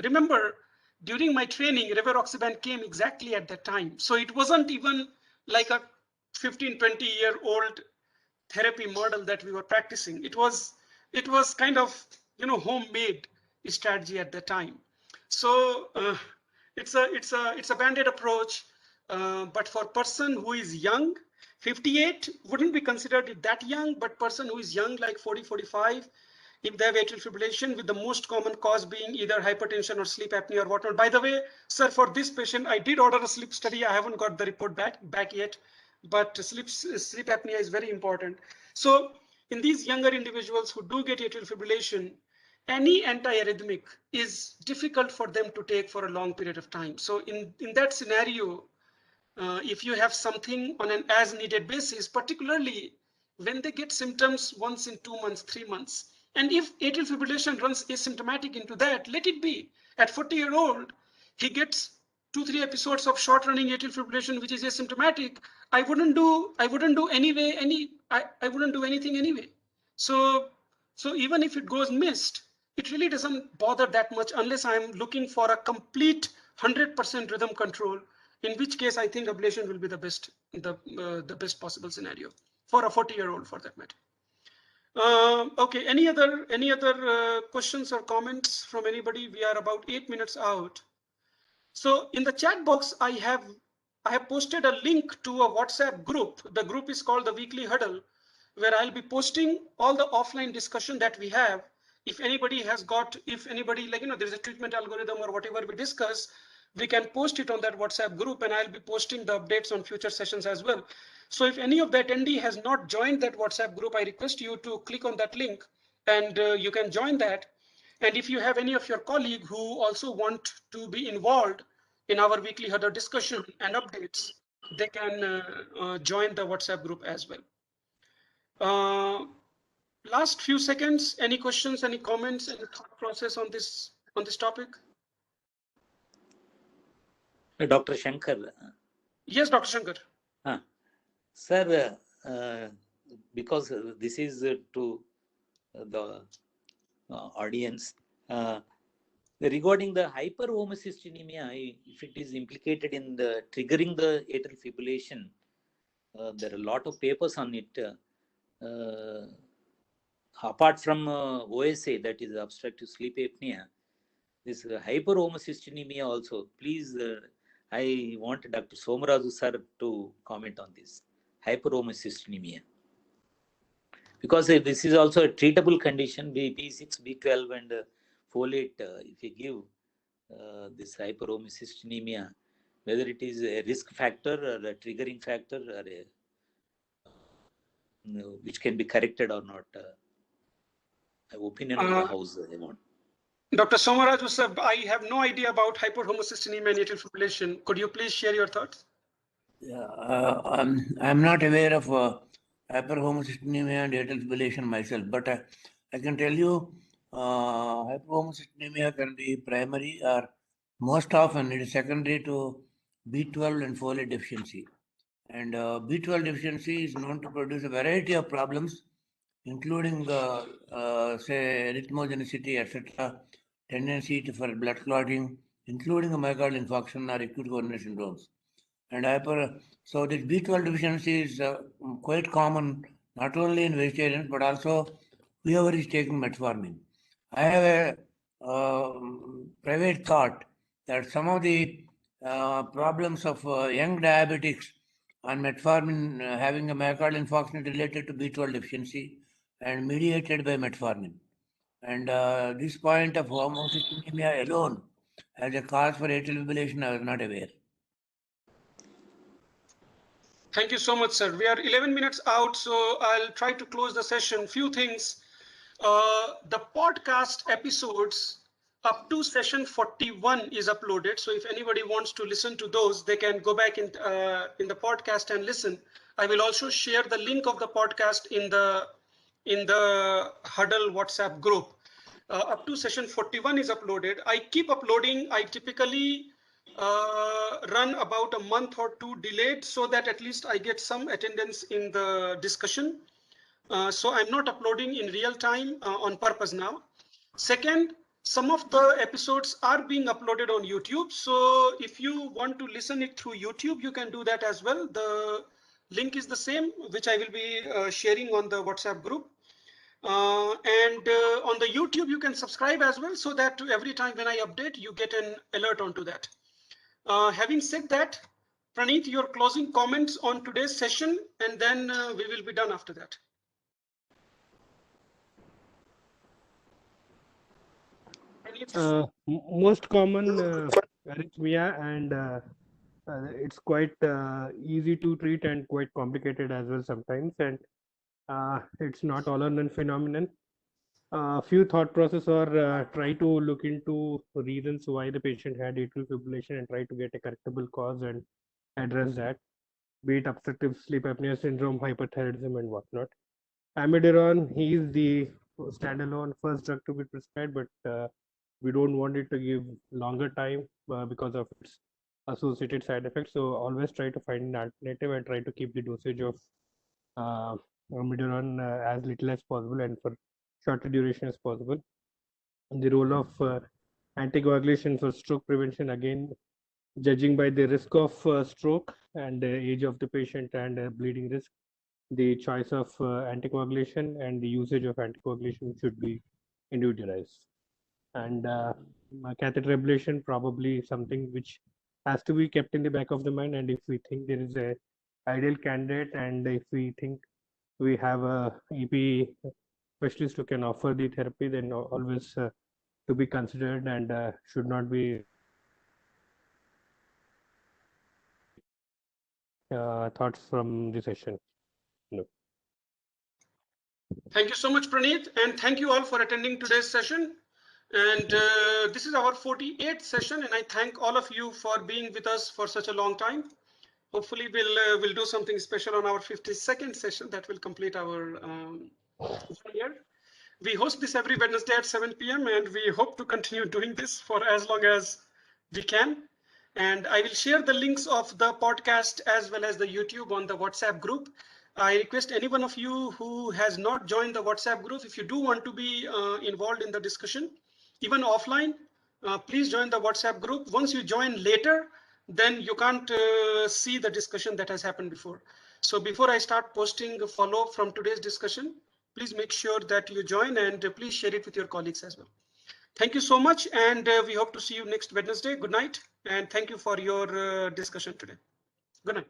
remember, during my training, rivaroxaban came exactly at that time. So it wasn't even like a 15, 20-year-old therapy model that we were practicing. It was kind of, homemade strategy at the time. So it's a band-aid approach. But for person who is young, 58 wouldn't be considered that young, but person who is young, like 40, 45, if they have atrial fibrillation, with the most common cause being either hypertension or sleep apnea or whatnot. By the way, sir, for this patient, I did order a sleep study. I haven't got the report back yet, but sleep apnea is very important. So in these younger individuals who do get atrial fibrillation, any antiarrhythmic is difficult for them to take for a long period of time. So in that scenario, if you have something on an as needed basis, particularly when they get symptoms once in 2 months, 3 months, and if atrial fibrillation runs asymptomatic into that, let it be. At 40-year-old, he gets 2-3 episodes of short running atrial fibrillation, which is asymptomatic. I wouldn't do anything anyway. So even if it goes missed, it really doesn't bother that much unless I'm looking for a complete 100% rhythm control, in which case I think ablation will be the best possible scenario for a 40-year-old, for that matter. Okay, any other questions or comments from anybody? We are about 8 minutes out. So in the chat box, I have posted a link to a WhatsApp group. The group is called the Weekly Huddle, where I'll be posting all the offline discussion that we have. If anybody there's a treatment algorithm or whatever we discuss, we can post it on that WhatsApp group, and I'll be posting the updates on future sessions as well. So if any of the attendee has not joined that WhatsApp group, I request you to click on that link and you can join that. And if you have any of your colleagues who also want to be involved in our weekly huddle discussion and updates, they can join the WhatsApp group as well. Last few seconds, any questions, any comments, any thought process on this topic? Dr. Shankar. Yes, Dr. Shankar. Sir, because this is to the audience, Regarding the hyperhomocystinemia, if it is implicated in the triggering the atrial fibrillation, there are a lot of papers on it. Apart from OSA, that is obstructive sleep apnea, this hyperhomocystinemia also. Please, I want Dr. Somaraju sir to comment on this hyperhomocystinemia, because this is also a treatable condition. B6, B12, and folate. If you give this hyperhomocystinemia, whether it is a risk factor or a triggering factor, or which can be corrected or not. Opinion of the house, I want. Dr. Somaraju sir, I have no idea about hyperhomocystinemia and atrial fibrillation. Could you please share your thoughts? Yeah, I'm not aware of hyperhomocystinemia and atrial fibrillation myself, but I can tell you hyperhomocystinemia can be primary, or most often it is secondary to B12 and folate deficiency. And B12 deficiency is known to produce a variety of problems, including say erythmogenicity, etc., tendency for blood clotting, including a myocardial infarction or acute coronary syndromes. And so this B12 deficiency is quite common, not only in vegetarians, but also whoever is taking metformin. I have a private thought that some of the problems of young diabetics on metformin having a myocardial infarction related to B12 deficiency and mediated by metformin. And this point of homocystinemia alone as a cause for atrial fibrillation, I was not aware. Thank you so much, sir. We are 11 minutes out, so I'll try to close the session. Few things. The podcast episodes up to session 41 is uploaded. So if anybody wants to listen to those, they can go back in the podcast and listen. I will also share the link of the podcast in the Huddle WhatsApp group. Up to session 41 is uploaded. I keep uploading. I typically run about a month or two delayed, so that at least I get some attendance in the discussion. So I'm not uploading in real time on purpose now. Second, some of the episodes are being uploaded on YouTube. So if you want to listen it through YouTube, you can do that as well. The link is the same, which I will be sharing on the WhatsApp group. And on the YouTube, you can subscribe as well, so that every time when I update, you get an alert onto that. Having said that, Praneeth, your closing comments on today's session, and then we will be done after that. Most common arrhythmia, and it's quite easy to treat and quite complicated as well sometimes, and it's not all or none phenomenon. Few thought process, or try to look into reasons why the patient had atrial fibrillation and try to get a correctable cause and address that, be it obstructive sleep apnea syndrome, hyperthyroidism, and whatnot. Amiodarone, he is the standalone first drug to be prescribed, but we don't want it to give longer time because of its associated side effects. So always try to find an alternative and try to keep the dosage of amiodarone as little as possible and for shorter duration as possible. And the role of anticoagulation for stroke prevention, again, judging by the risk of stroke and the age of the patient and bleeding risk, the choice of anticoagulation and the usage of anticoagulation should be individualized. And catheter ablation, probably something which has to be kept in the back of the mind. And if we think there is a ideal candidate, and if we think we have a EP specialist who can offer the therapy, then always to be considered and should not be thoughts from the session. No. Thank you so much, Praneeth, and thank you all for attending today's session. And this is our 48th session, and I thank all of you for being with us for such a long time. Hopefully, we'll do something special on our 52nd session that will complete our 1 year. We host this every Wednesday at 7 p.m. and we hope to continue doing this for as long as we can. And I will share the links of the podcast as well as the YouTube on the WhatsApp group. I request any one of you who has not joined the WhatsApp group, if you do want to be involved in the discussion, even offline, Please join the WhatsApp group. Once you join later, then you can't see the discussion that has happened before. So before I start posting a follow-up from today's discussion, please make sure that you join and please share it with your colleagues as well. Thank you so much, and we hope to see you next Wednesday. Good night, and thank you for your discussion today. Good night.